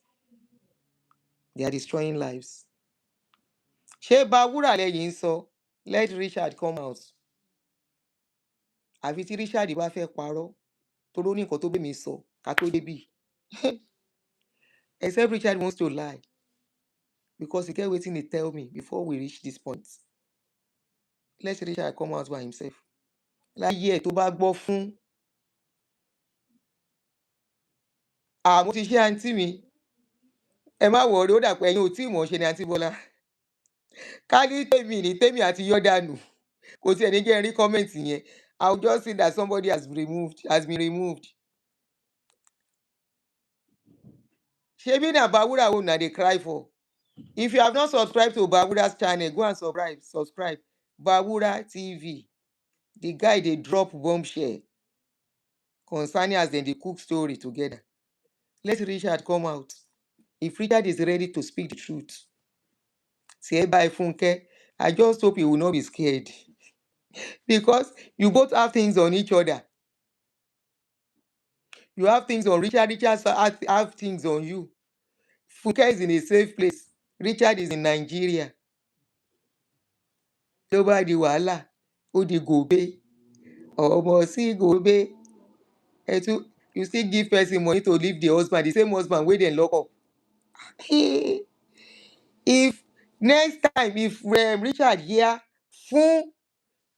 They are destroying lives. Ṣé Bawúrà lẹ́yìn ń sọ? Let Richard come out. Àfi tí Richard bá fẹ́ parọ́, toró ní nǹkan tó bẹ́ mi sọ ká tó débì. Except Richard wants to lie. Because he get wetin he tell me before we reach this point. Let Richard come out by himself. Láyé ẹ̀ tó bá gbọ́ fún. Mo ti ṣe àǹtí mi. Ẹ má wọ̀rí, ó dà pé ẹ̀yin ò tí ì mọ̀ ṣe ni àǹtí Bọ́lá. Ká ní tèmi àti yọ́dànù. Kò tiẹ̀ ní jẹ́ rí kọ́mẹ̀ntì yẹn. I will just say that somebody has been removed. Shebi na Bawura wey una dey cry for. If you have not subscribed to Bawura's channel, go and subscribe. Bawura TV. The guy dey drop bombshell concerning as dem dey cook story together. Let Richard come out. If Richard is ready to speak the truth. Say bye Funke. I just hope he will not be scared. Because you both have things on each other. You have things on Richard have things on you. Funke is in a safe place. Richard is in Nigeria. Tó bá di wàhálà, ó di gòbé. Ọmọ sí gòbé. You still give person money to leave the husband, the same husband wey dem lock up. If next time, if Richard hear fún,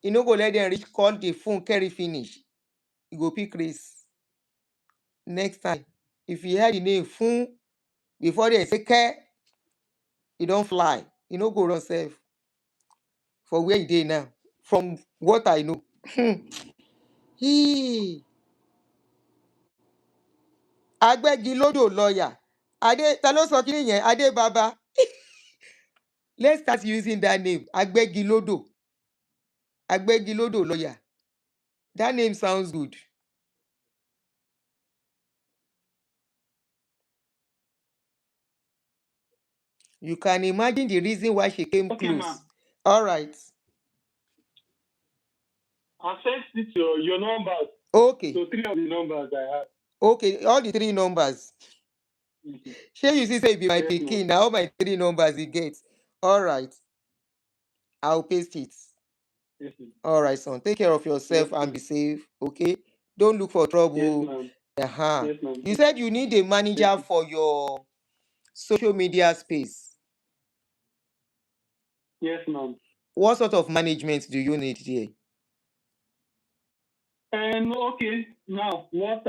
he no go let them call the phone carry finish. He go pick race. Next time, if you hear the name fún before they say care, he don't fly. He no go run safe. For where he dey now, from what I know. Agbẹ́gilódò lawyer. Ta ló sọ kíni yẹn? Adé Baba. Let's start using that name. Agbẹ́gilódò lawyer. That name sounds good. You can imagine the reason why she came Okay, close. ma'am. All right. I sent it to your numbers. Okay. So 3 of the numbers I have. Okay, all the 3 numbers. Mhm. Shey you see say e be my Yes, pikin, na all my 3 numbers he get. All right. I'll paste it. Yes, ma'am. All right, son. Take care of Yes, yourself and ma'am. be safe. Okay. Don't look for Yes, trouble. ma'am. Uh-huh. Yes, ma'am. You said you need a Yes, manager ma'am. for your social media space. Yes, ma'am. What sort of management do you need there? And okay, now what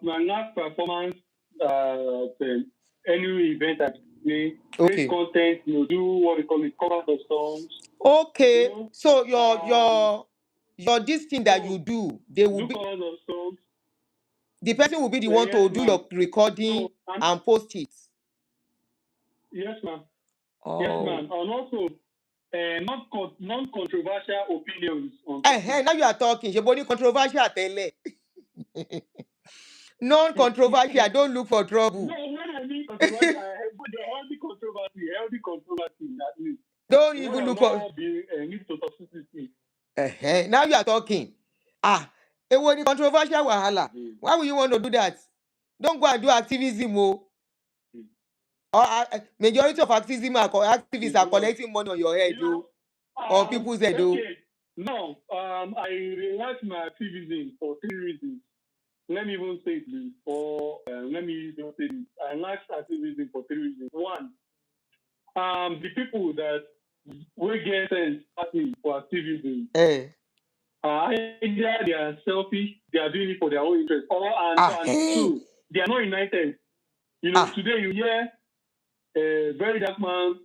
my last performance any event I play, create Okay. content, do what we call it, cover the songs, Okay. you know, So your this thing that you so do, they will do be cover the songs. the person will be the one Yes, to do ma'am. your recording So and post it. yes, ma'am. Yes, Oh. ma'am. And also non-controversial opinions on Now you are talking. You're body controversial tele. Non-controversial. Don't look for No, trouble. when I mean controversy, but the healthy controversy at least. Don't When even I'm look for. not being need to toxicity. Now you are talking. It was the controversial wahala. Mm. Why would you want to do that? Don't go and do activism. Mm. Or majority of activism activists are Because, collecting money on your head, on people's head. okay. Now, I realized my activism for 3 reasons. Let me even say it before. Let me even say this. I like activism for 3 reasons. One, the people that will get sent at me for activism. Either they are selfish, they are doing it for their own interest, and two, they are not united. Today you hear a very dark man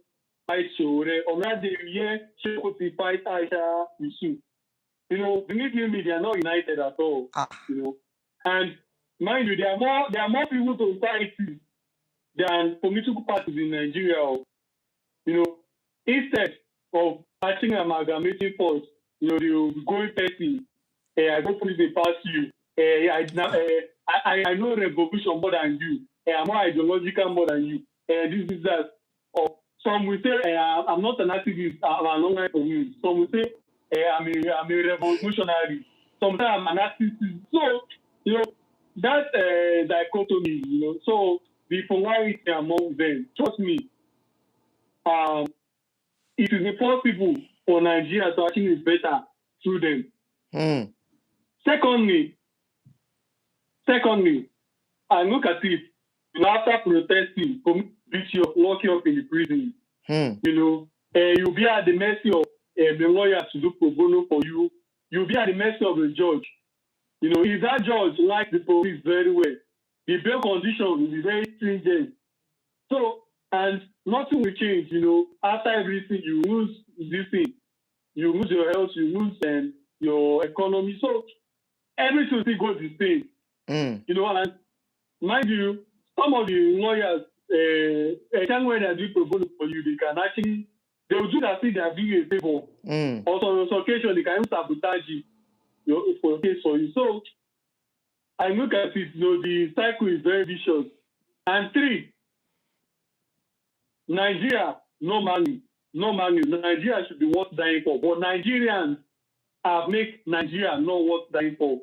fight Shore, on that day you hear Shekoti fight Aisha Yusuf. Believe me, they are not united at all. And mind you, there are more people to fight than political parties in Nigeria. Instead of patching amalgamating force, they will be going petty. I go prison pass you. I know revolution more than you. I'm more ideological more than you. This is that. Some will say I'm not an activist. I'm an online communist. Some will say I'm a revolutionary. Some say I'm an activist. So that dichotomy. So the polarity among them. Trust me. It is impossible for Nigeria to achieve better through them. Secondly, I look at it, after protesting, beat you up, lock you up in the prison. You'll be at the mercy of the lawyer to do pro bono for you. You'll be at the mercy of the judge. If that judge likes the police very well, the bail condition will be very stringent. So, and nothing will change, after everything, you lose this thing. You lose your health, you lose your economy. So, everything still goes the same. And mind you, some of the lawyers, when they do pro bono for you, they will do that thing they are doing a favor. Also, on some occasion, they can even sabotage you for case for you. So, I look at it, the cycle is very vicious. And 3, Nigeria, no money. Nigeria should be worth dying for. But Nigerians have made Nigeria not worth dying for.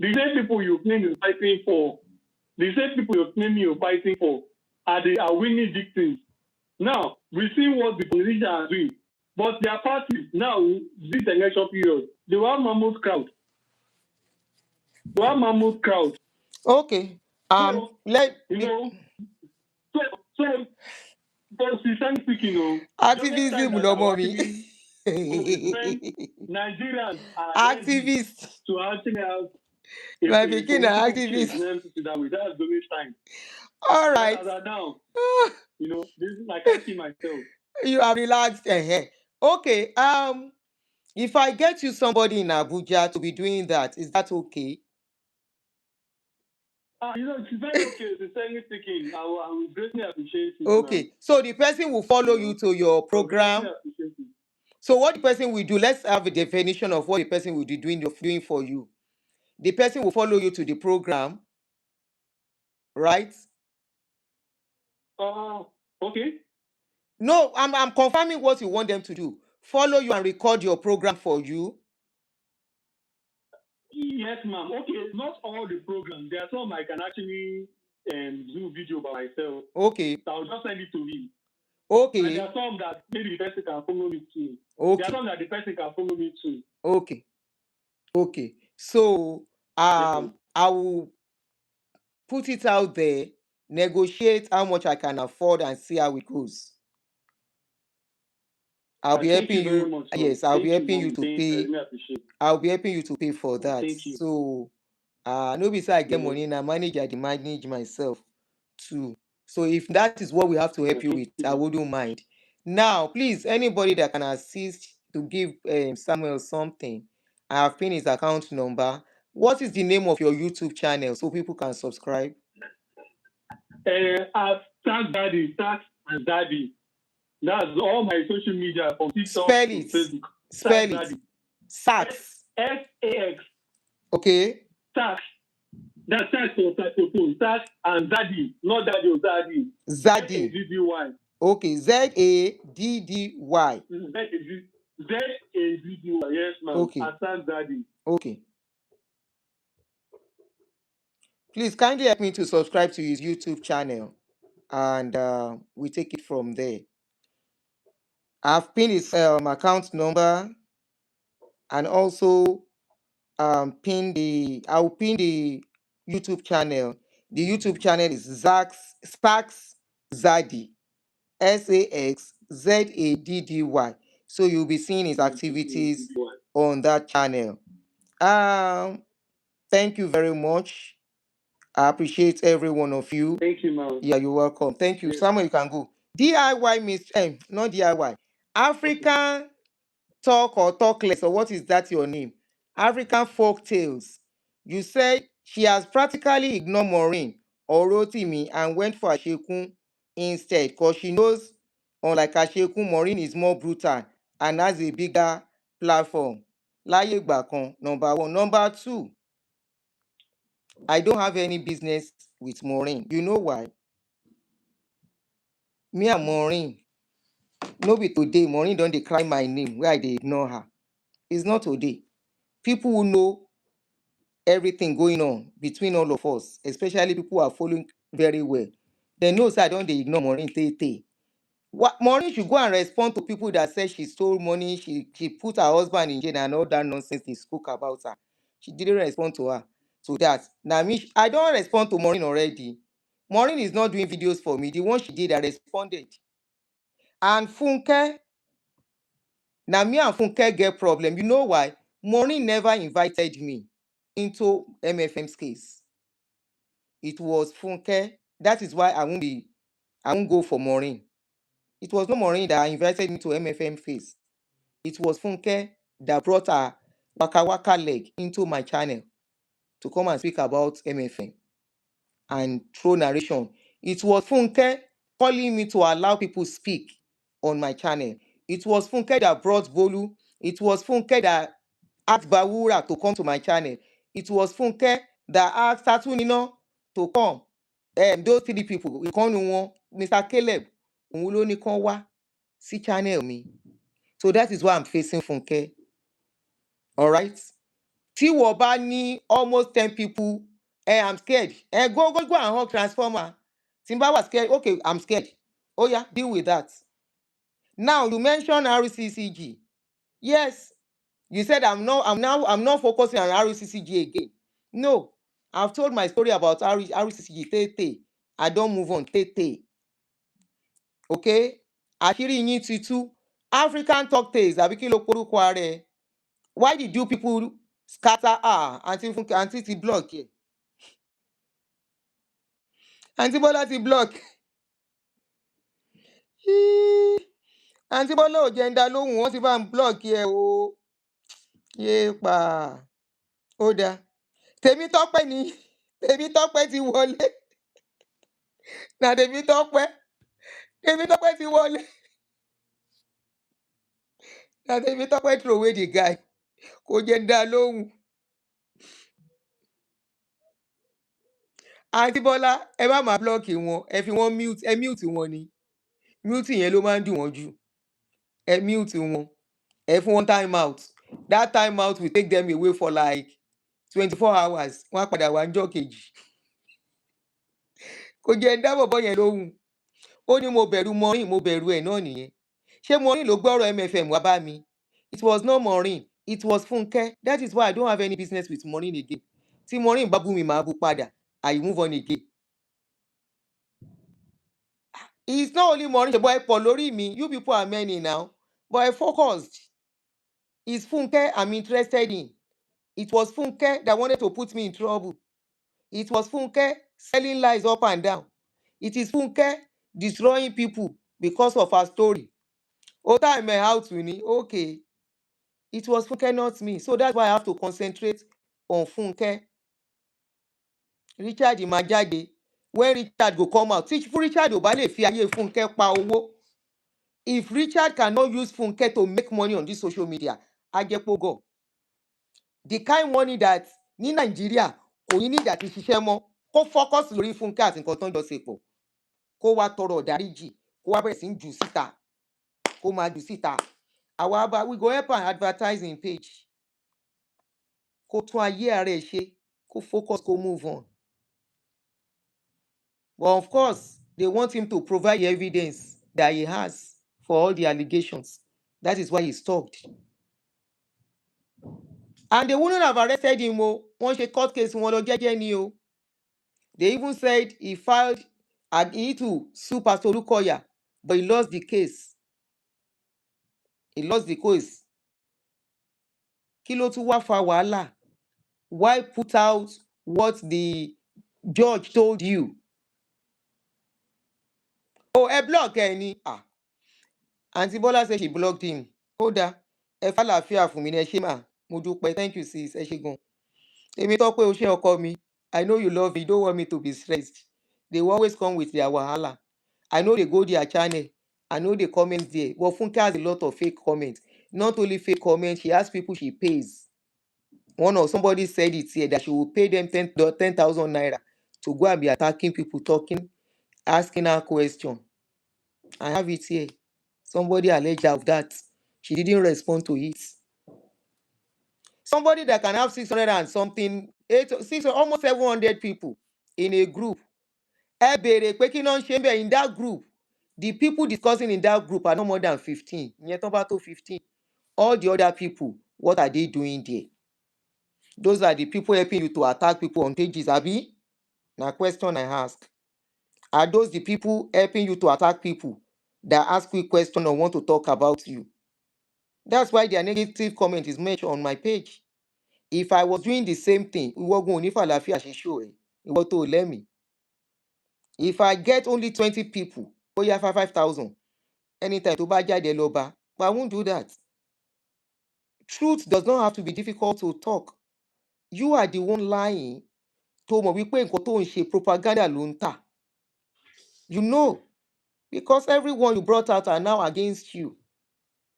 The same people you claim you're fighting for, are winning victims. Now, we see what the politicians are doing. But their parties, now, this election period, they will have mammoth crowd. Okay. So, so but sincerely speaking, activism, no mommy. Nigerians are Activists. to actually have My beginner activist. That's the only time. All right. As I now, this is I can't see myself. You are relaxed. Okay. If I get you somebody in Abuja to be doing that, is that okay? It's very okay. Sincerely speaking, I will greatly appreciate it. Okay. So the person will follow you to your program. So what the person will do, let's have a definition of what the person will be doing for you. The person will follow you to the program, right? Okay. No, I'm confirming what you want them to do. Follow you and record your program for you. Yes, ma'am. Okay, not all the programs. There are some I can actually do video by myself. Okay. So I'll just send it to him. And Okay. there are some that maybe the person can follow me too. There are Okay. some that the person can follow me too. Okay. Okay. So Yes, I will put it out there, negotiate how much I can afford and see how it goes. I'll be thank you helping very you. much, man. Yes, I'll be Thank you, helping you Mom. to Thank you. I pay. really appreciate it. I'll be helping you to pay for that. Thank you. So no be say I get Mhm. money now, I dey manage myself too. So if that is what we have to help you Thank with, you, I man. wouldn't mind. Now, please, anybody that can assist to give Samuel something, I have pinned his account number. What is the name of your YouTube channel so people can subscribe? I've tagged Daddy, tagged and Daddy. That's all my social media from TikTok Spell to it. Facebook. Spell Tax it. Daddy. Sax. SAX. Okay. Tax. That's tax for saxophone. Tax and Daddy. Not Daddy or Daddy. Zaddy. ZADDY. Okay. ZADDY. ZADDY. Yes, ma'am. Okay. Tax Daddy. Okay. Please kindly help me to subscribe to his YouTube channel, and we take it from there. I've pinned his account number, and also I'll pin the YouTube channel. The YouTube channel is Sparks Zaddy, SAXZADDY. So you'll be seeing his activities on that channel. Thank you very much. I appreciate every one of you. Thank you, ma'am. Yeah, you're welcome. Thank you. Yes. Samuel, you can go. DIY means not DIY. African talk or talkless, or what is that your name? African folk tales. You said she has practically ignored Maureen or Rotimi and went for Ashekun instead because she knows, unlike Ashekun, Maureen is more brutal and has a bigger platform. Láyé ìgbà kan, number one. Number two, I don't have any business with Maureen. You know why? Me and Maureen, no be today, Maureen don dey cry my name where I dey ignore her. It's not today. People who know everything going on between all of us, especially people who are following very well, they know say I don dey ignore Maureen tey. Maureen should go and respond to people that say she stole money, she put her husband in jail and all that nonsense they spoke about her. She didn't respond to her. So that now me, I don't respond to Maureen already. Maureen is not doing videos for me. The one she did, I responded. And Funke, now me and Funke get problem. You know why? Maureen never invited me into MFM's case. It was Funke. That is why I won't go for Maureen. It was not Maureen that invited me to MFM case. It was Funke that brought her waka waka leg into my channel to come and speak about MFM and throw narration. It was Funke calling me to allow people speak on my channel. It was Funke that brought Bolu. It was Funke that asked Bawura to come to my channel. It was Funke that asked Satunino to come. Those three people, ìkànnì wọn, Mr. Caleb, òun ló ní kán wá sí channel mi. So that is why I'm facing Funke. All right? Tí wọ́n bá ní almost 10 people, I'm scared. Go and hug Transformer. Tí n bá wà scared, okay, I'm scared. Oh yeah, deal with that. Now you mentioned RCCG. Yes, you said I'm not focusing on RCCG again. No, I've told my story about RCCG. Tete. I don't move on. Tete. Okay? Àṣírí yín ti tú. African talk tales. Àbí kí ló porúkọ ara ẹ̀? Why did you people scatter Aunty ti block here? Aunty Bola ti block. Aunty Bola ò jẹ́ ń dá lóhùn, wọ́n ti bá ń block here o. Yéèpà. Ó dáa. Tèmítọ́pẹ́ ni Tèmítọ́pẹ́ ti wọlé. Na Tèmítọ́pẹ́ ti wọlé. Na Tèmítọ́pẹ́ throw away the guy. Kò jẹ́ ń dá lóhùn. Aunty Bola, ẹ má máa block wọn, ẹ fi wọn mute, ẹ mute wọn ni. Mute yẹn ló máa ń dùn wọ́n jù. Ẹ mute wọn. Ẹ fún wọn time out. That time out will take them away for like 24 hours. Wọ́n á padà wá ńjọ́ kejì. Kò jẹ́ ń dá bọ̀bọ́ yẹn lóhùn. ó ní mo bẹ̀rù Maureen, mo bẹ̀rù ẹ̀ náà nìyẹn. Ṣé Maureen ló gbé ọ̀rọ̀ MFM wá bá mi? It was not Maureen, it was Funke. That is why I don't have any business with Maureen again. Tí Maureen bá bú mi, màá bú padà. I move on again. It's not only Maureen, but pọ̀ lórí mi. You people are many now, but I focused. It's Funke I'm interested in. It was Funke that wanted to put me in trouble. It was Funke selling lies up and down. It is Funke destroying people because of her story. Oh, time out with me. Okay. It was Funke, not me. So that's why I have to concentrate on Funke. Richard Imajade. When Richard go come out, teach for Richard Obale fi ayé Funke pa owó. If Richard cannot use Funke to make money on this social media, ajepo go. The kind money that ní Nàìjíríà kò ní nídìí àti ṣiṣẹ́ mọ́, kó focus lórí Funke àti nǹkan tó ń jọ ṣe pọ̀, kó wá tọrọ ìdáríjì, kó wá bẹ̀rẹ̀ sí ń jù síta, kó máa jù síta. We go help an advertising page. Kó tún ayé ara ẹ̀ ṣe, kó focus, kó move on. But of course, they want him to provide the evidence that he has for all the allegations. That is why he stopped. And they wouldn't have arrested him. Wọ́n ṣe court case wọn lọ jẹ́jẹ́ ni o. They even said he filed and he to sue Pastor Olukoya, but he lost the case. He lost the case. Kí ló tún wá fa wàhálà? Why put out what the judge told you? Oh, ẹ block ẹ ni. Aunty Bola said she blocked him. Ó dáa, ẹ fàlàáfíà fún mi ní ẹ ṣé mà. Mo dúpẹ́, thank you sis, ẹ ṣé gan. Èmi tó pé o ṣé ọkọ mi. I know you love me, you don't want me to be stressed. They will always come with their wahala. I know they go their channel. I know they comment there. But Funke has a lot of fake comments. Not only fake comments, she has people she pays. Somebody said it here that she will pay them 10,000 naira to go and be attacking people, talking, asking her question. I have it here. Somebody alleged of that. She didn't respond to it. Somebody that can have 600 and something, almost 700 people in a group. In that group, the people discussing in that group are no more than 15. 15. All the other people, what are they doing there? Those are the people helping you to attack people on pages, Abi? Now, question I ask. Are those the people helping you to attack people that ask you question or want to talk about you? That's why their negative comment is mentioned on my page. If I was doing the same thing, let me. If I get only 20 people, 5,000, anytime to buy loba, but I won't do that. Truth does not have to be difficult to talk. You are the one lying. Propaganda lunta. You know, because everyone you brought out are now against you.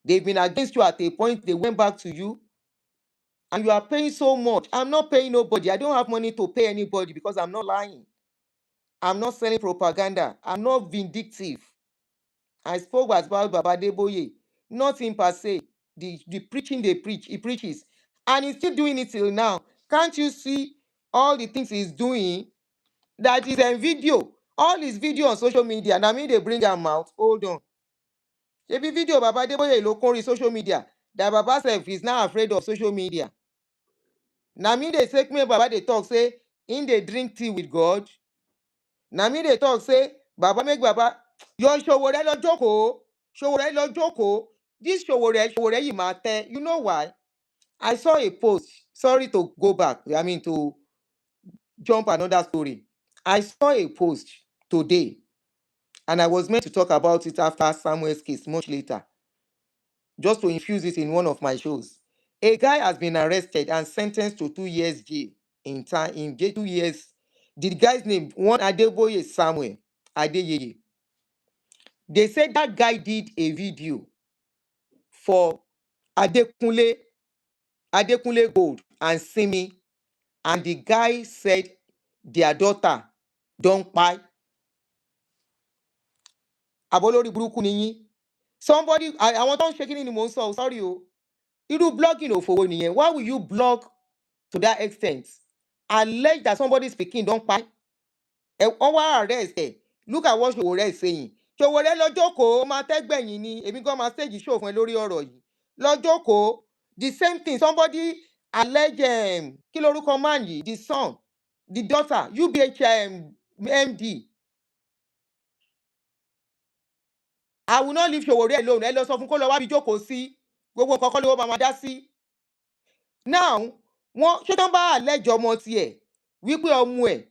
They've been against you at a point, they went back to you, and you are paying so much. I'm not paying nobody. I don't have money to pay anybody because I'm not lying. I'm not selling propaganda. I'm not vindictive. I spoke about Baba Adeboye, not him per se. The preaching they preach, he preaches. And he's still doing it till now. Can't you see all the things he's doing? That is a video. All his video on social media. And I mean they bring them out. Hold on. Every video Baba Adeboye local social media. That Baba self is now afraid of social media. Now me they take me Baba they talk say in they drink tea with God. Now me they talk say Baba make Baba your Sowore lo joko. Sowore lo joko. This Sowore you matter. You know why? I saw a post. Sorry to go back. I mean to jump another story. I saw a post today, and I was meant to talk about it after Samuel's case much later, just to infuse it in one of my shows. A guy has been arrested and sentenced to 2 years jail. In 2 years. The guy's name, one Adeboye Samuel Adeyeye. They said that guy did a video for Adekunle Gold and Simi, and the guy said their daughter don't buy. Abolori buruku niyin. Somebody, I want to shake it in the most. Sorry, you do blogging for 1 year. Why will you blog to that extent? Allege that somebody speaking don't buy. Arrest. Look at what Sowore is saying. Ṣòwòrẹ́ lọ jókòó, ó máa tẹ́gbẹ̀yìn ni, èmi gan máa stage show fún ẹ lórí ọ̀rọ̀ yìí. Lọ jókòó, the same thing, somebody alleged, kí lorúkọ man yìí, the son, the daughter, UBH MD. I will not leave Ṣòwòrẹ́ alone. Ẹ lọ sọ fún kó lọ wá bí jókòó sí. Gbogbo nǹkan kọ́ ló máa dá sí. Now, wọ́n ṣé tán bá allege ọmọ tiẹ̀ wípé ọmọ ẹ̀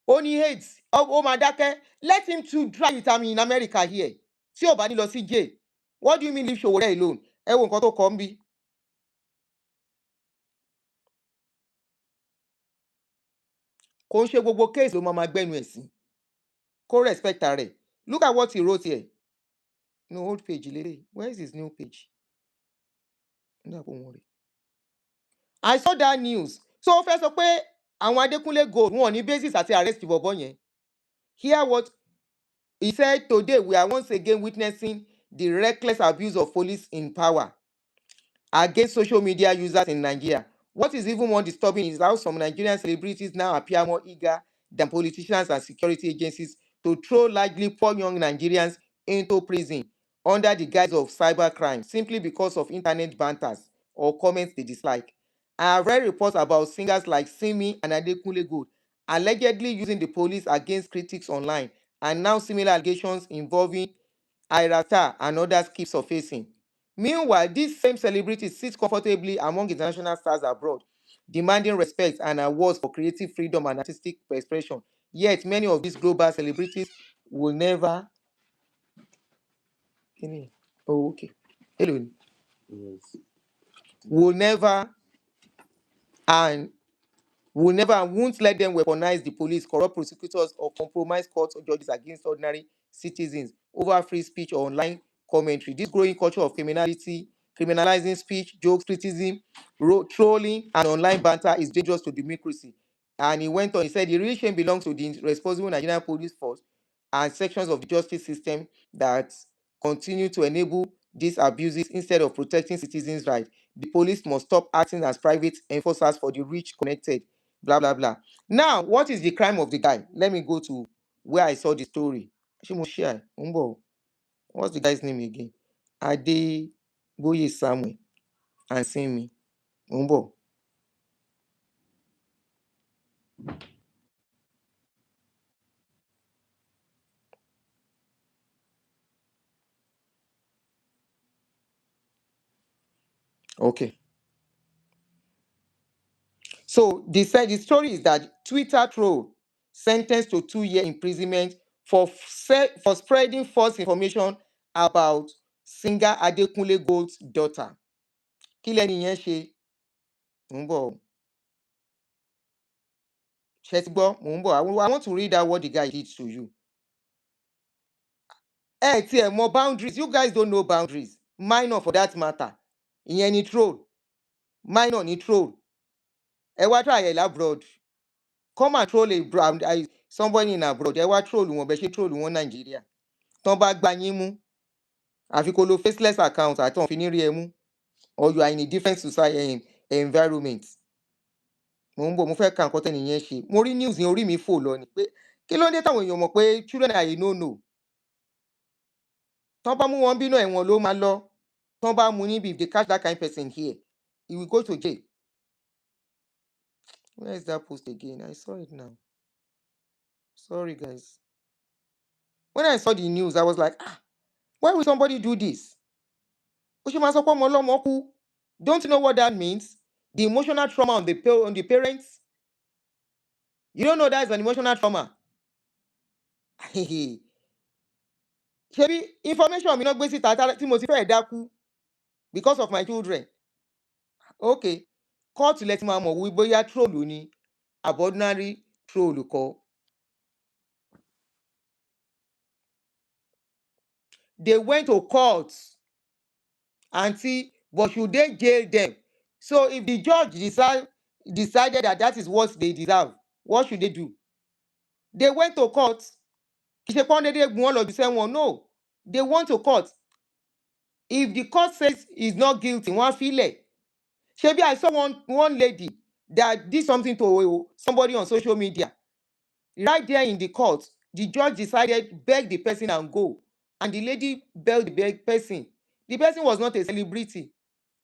ó ní AIDS, ó máa dákẹ́. Let him to try it in America here. Tí ò bá ní lọ sí jail. What do you mean leave Ṣòwòrẹ́ alone? Ẹ wo nǹkan tó kọ ń bí. Kò ń ṣe gbogbo case ló máa gbẹ́nu ẹ̀ sí. Kó respect rẹ̀. Look at what he wrote here. No, old page lélẹ̀. Where is his new page? I saw that news. So ó fẹ́ sọ pé àwọn Adékúnlé Gold wọn ò ní basis àti arrest bọ̀bọ́ yẹn. Hear what he said today. We are once again witnessing the reckless abuse of police in power against social media users in Nigeria. What is even more disturbing is how some Nigerian celebrities now appear more eager than politicians and security agencies to throw largely poor young Nigerians into prison under the guise of cybercrime simply because of internet banters or comments they dislike. I have read reports about singers like Simi and Adekunle Gold allegedly using the police against critics online, and now similar allegations involving Irata and others keep surfacing. Meanwhile, these same celebrities sit comfortably among international stars abroad, demanding respect and awards for creative freedom and artistic expression. Yet, many of these global celebrities will never. Oh, okay. Hello. Yes. Will never and won't let them weaponize the police, corrupt prosecutors, or compromise courts or judges against ordinary citizens over free speech or online commentary. This growing culture of criminalizing speech, jokes, criticism, trolling, and online banter is dangerous to democracy. And he went on, he said, the real shame belongs to the responsible Nigerian police force and sections of the justice system that continue to enable these abuses instead of protecting citizens' rights. The police must stop acting as private enforcers for the rich, connected, blah, blah, blah. Now, what is the crime of the guy? Let me go to where I saw the story. What's the guy's name again? Adeboye Samuel and Simi. Okay. So the story is that Twitter troll sentenced to 2-year imprisonment for spreading false information about singer Adekunle Gold's daughter. Kí lẹ́ni yẹn ṣe? Ṣé ti gbọ́? I want to read out what the guy did to you. More boundaries. You guys don't know boundaries. Minor for that matter. Ìyẹn ni troll. Minor ni troll. Ẹ wá try ẹ̀ abroad. Come and troll somebody in abroad. Ẹ wá troll wọn bẹ́ẹ̀ ṣe troll wọn Nàìjíríà. Tán bá gbá yín mú. Àfi kó lo faceless account àtọ̀ fi ní rí ẹ mú. Or you are in a different society environment. Mo fẹ́ ka nǹkan tẹ́ni yẹn ṣe. Mo rí news yẹn orí mi fò lọ ni pé kí ló dé táwọn èèyàn mọ̀ pé children are a no-no. Tán bá mú wọn bínú ẹ̀wọ̀n ló máa lọ. Tán bá mú níbi if they catch that kind of person here, he will go to jail. Where is that post again? I saw it now. Sorry, guys. When I saw the news, I was like, why would somebody do this? Don't you know what that means? The emotional trauma on the parents. You don't know that is an emotional trauma. Ṣebí information mi náà gbé síta tí mo ti fẹ́ dákú because of my children. Okay, court let máa mọ̀ wí bóyá troll ni ordinary troll kọ́. They went to court, but should they jail them? So if the judge decided that is what they deserve, what should they do? They went to court. No, they went to court. If the court says he's not guilty, Shebi, I saw one lady that did something to somebody on social media. Right there in the court, the judge decided beg the person and go. and the lady bailed the person. The person was not a celebrity.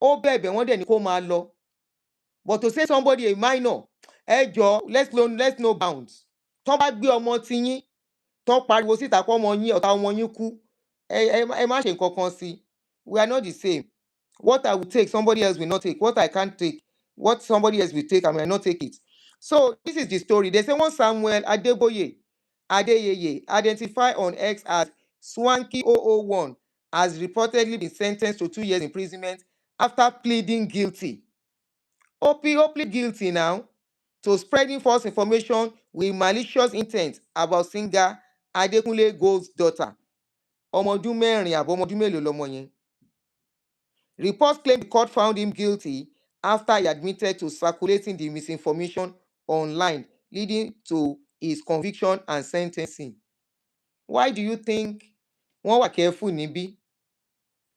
Ó bẹ̀bẹ̀ wọ́n dẹ̀ ní kó máa lọ. But to say somebody a minor, ẹ jọ let's no bounds. Tọ́ bá gbé ọmọ ti yín, tọ́ pariwo síta kọ́ ọmọ yín ọ̀tá ọmọ yín kú, ẹ má ṣe nǹkan kan sí i. We are not the same. What I will take, somebody else will not take. What I can't take, what somebody else will take, I may not take it. So this is the story. They say one Samuel Adeboye Adeyeye, identified on X as Swanky 001, has reportedly been sentenced to 2 years imprisonment after pleading guilty. Plead guilty now to spreading false information with malicious intent about singer Adekunle Gold's daughter. Ọmọ ọdún mẹ́rin àbọ̀ ọmọ ọdún mélòó lọmọ yẹn? Reports claim the court found him guilty after he admitted to circulating the misinformation online, leading to his conviction and sentencing. Why do you think wọ́n wà careful níbí?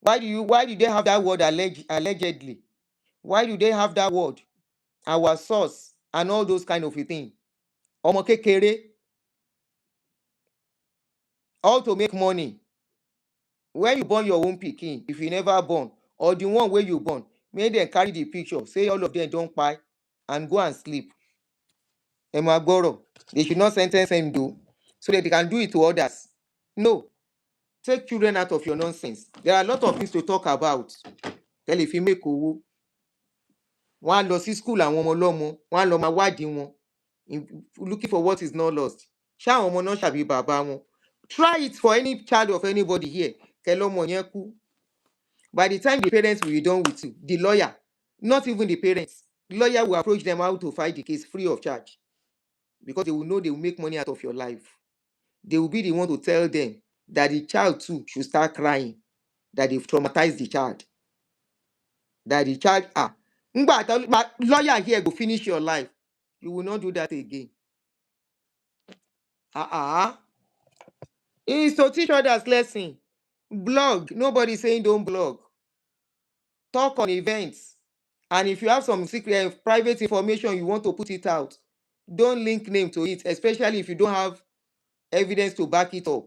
Why do they have that word allegedly? Why do they have that word? Our source and all those kind of a thing. Ọmọ kékeré, all to make money. When you born your own pikin, if you never born, or the one where you born, make them carry the picture, say all of them don't buy, and go and sleep. Ẹ máa gbọ́rọ̀. They should not sentence him though, so that they can do it to others. No. Take children out of your nonsense. There are a lot of things to talk about. Tell if you make owó. Wọ́n á lọ sí school àwọn ọmọ ọlọ́mọ, wọ́n á lọ máa wádìí wọn, looking for what is not lost. Ṣá àwọn ọmọ náà ṣàbí bàbá wọn? Try it for any child of anybody here. Kẹ́ lọ́mọ yẹn kú. By the time the parents will be done with you, the lawyer, not even the parents, the lawyer will approach them how to fight the case free of charge, because they will know they will make money out of your life. They will be the one to tell them that the child too should start crying, that they've traumatized the child. That the child, but lawyer here go finish your life. You will not do that again. It's to teach others lesson. Blog. Nobody saying don't blog. Talk on events. And if you have some secret, private information you want to put it out, don't link name to it, especially if you don't have evidence to back it up.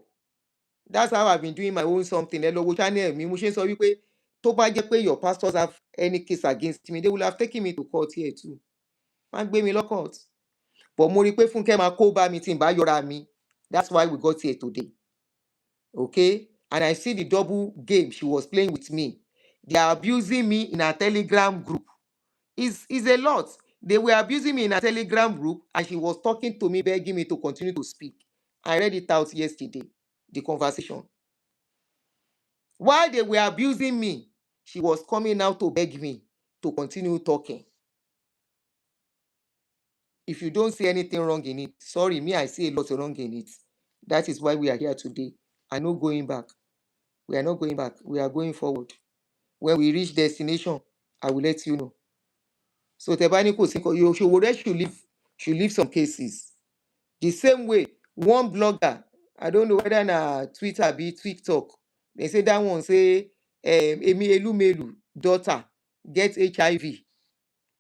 That's how I've been doing my own something. Ẹ lọ wo channel mi, mo ṣe ń sọ wípé tó bá jẹ́ pé your pastors have any case against me, they will have taken me to court here too. Wọ́n á gbé mi lọ court. But mo rí pé Fúnkẹ́ máa kó bá mi tí n bá yọra mi. That's why we got here today. Okay? And I see the double game she was playing with me. They are abusing me in a Telegram group. It's a lot. They were abusing me in a Telegram group, and she was talking to me, begging me to continue to speak. I read it out yesterday, the conversation. While they were abusing me, she was coming out to beg me to continue talking. If you don't see anything wrong in it, sorry, me, I see a lot wrong in it. That is why we are here today. I'm not going back. We are not going back. We are going forward. When we reach destination, I will let you know. So Tebaniko should leave some cases. The same way, one blogger, I don't know whether na Twitter be TikTok, they say that one say Emi Elumelu daughter get HIV,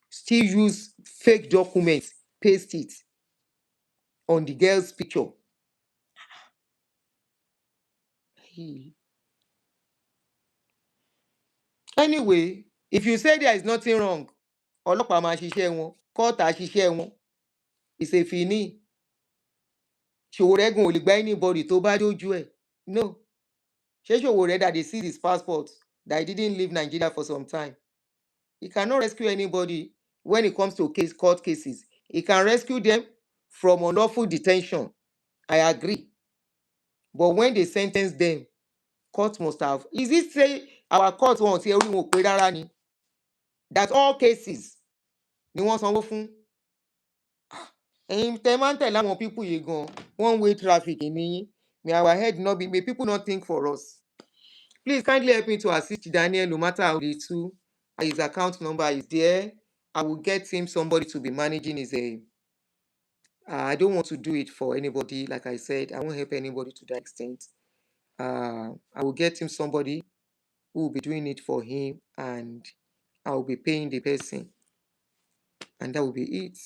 still use fake documents, paste it on the girl's picture. Anyway, if you say there is nothing wrong, ọlọ́pàá máa ṣiṣẹ́ wọn, court á ṣiṣẹ́ wọn, it's a fini. Ṣòwòrẹ́gùn ò lè gba anybody tó bá dójú ẹ̀. No. Ṣé Ṣòwòrẹ́ that they see his passport, that he didn't leave Nigeria for some time. He cannot rescue anybody when it comes to court cases. He can rescue them from unlawful detention. I agree. But when they sentence them, court must have. Is it say our court won't say that all cases ni wọ́n sanwó fún? Ẹ̀yin tẹ́ máa ń tẹ̀lé àwọn people yìí gan, one way traffic ní yín. May our head not be, may people not think for us. Please kindly help me to assist Daniel, no matter how they do. His account number is there. I will get him somebody to be managing his. I don't want to do it for anybody. Like I said, I won't help anybody to that extent. I will get him somebody who will be doing it for him, and I will be paying the person, and that will be it.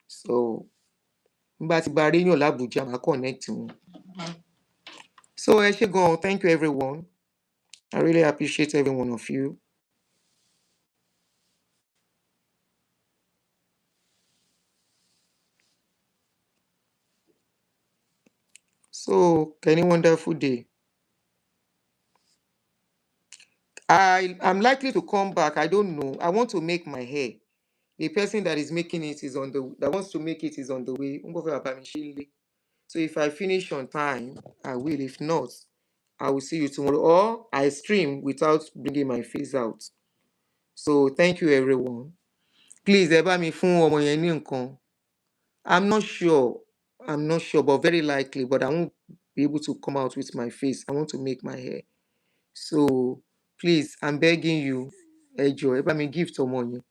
So, but Barino Labuja, I connect him. So Eshegon, thank you everyone. I really appreciate every one of you. So any wonderful day. I'm likely to come back. I don't know. I want to make my hair. The person that is making it is on the that wants to make it is on the way. So if I finish on time, I will. If not, I will see you tomorrow. Or I stream without bringing my face out. So thank you everyone. Please, ẹ bá mi fún ọmọ yẹn ní nǹkan. I'm not sure. I'm not sure, but very likely. But I won't be able to come out with my face. I want to make my hair. So please, I'm begging you. Ẹ jọ̀ọ́, ẹ bá mi gift ọmọ yẹn.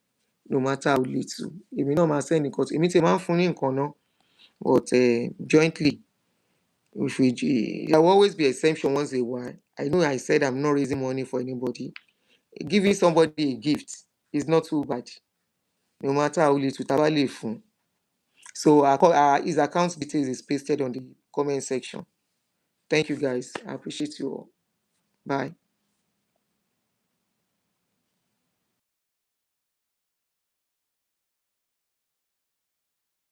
No matter how little. Èmi náà máa send nǹkan. Èmi ti máa ń fún ní nǹkan náà. But jointly, there will always be exemption once in a while. I know I said I'm not raising money for anybody. Giving somebody a gift is not too bad. No matter how little, tá bá lè fún. So his account details is pasted on the comment section. Thank you guys. I appreciate you all. Bye.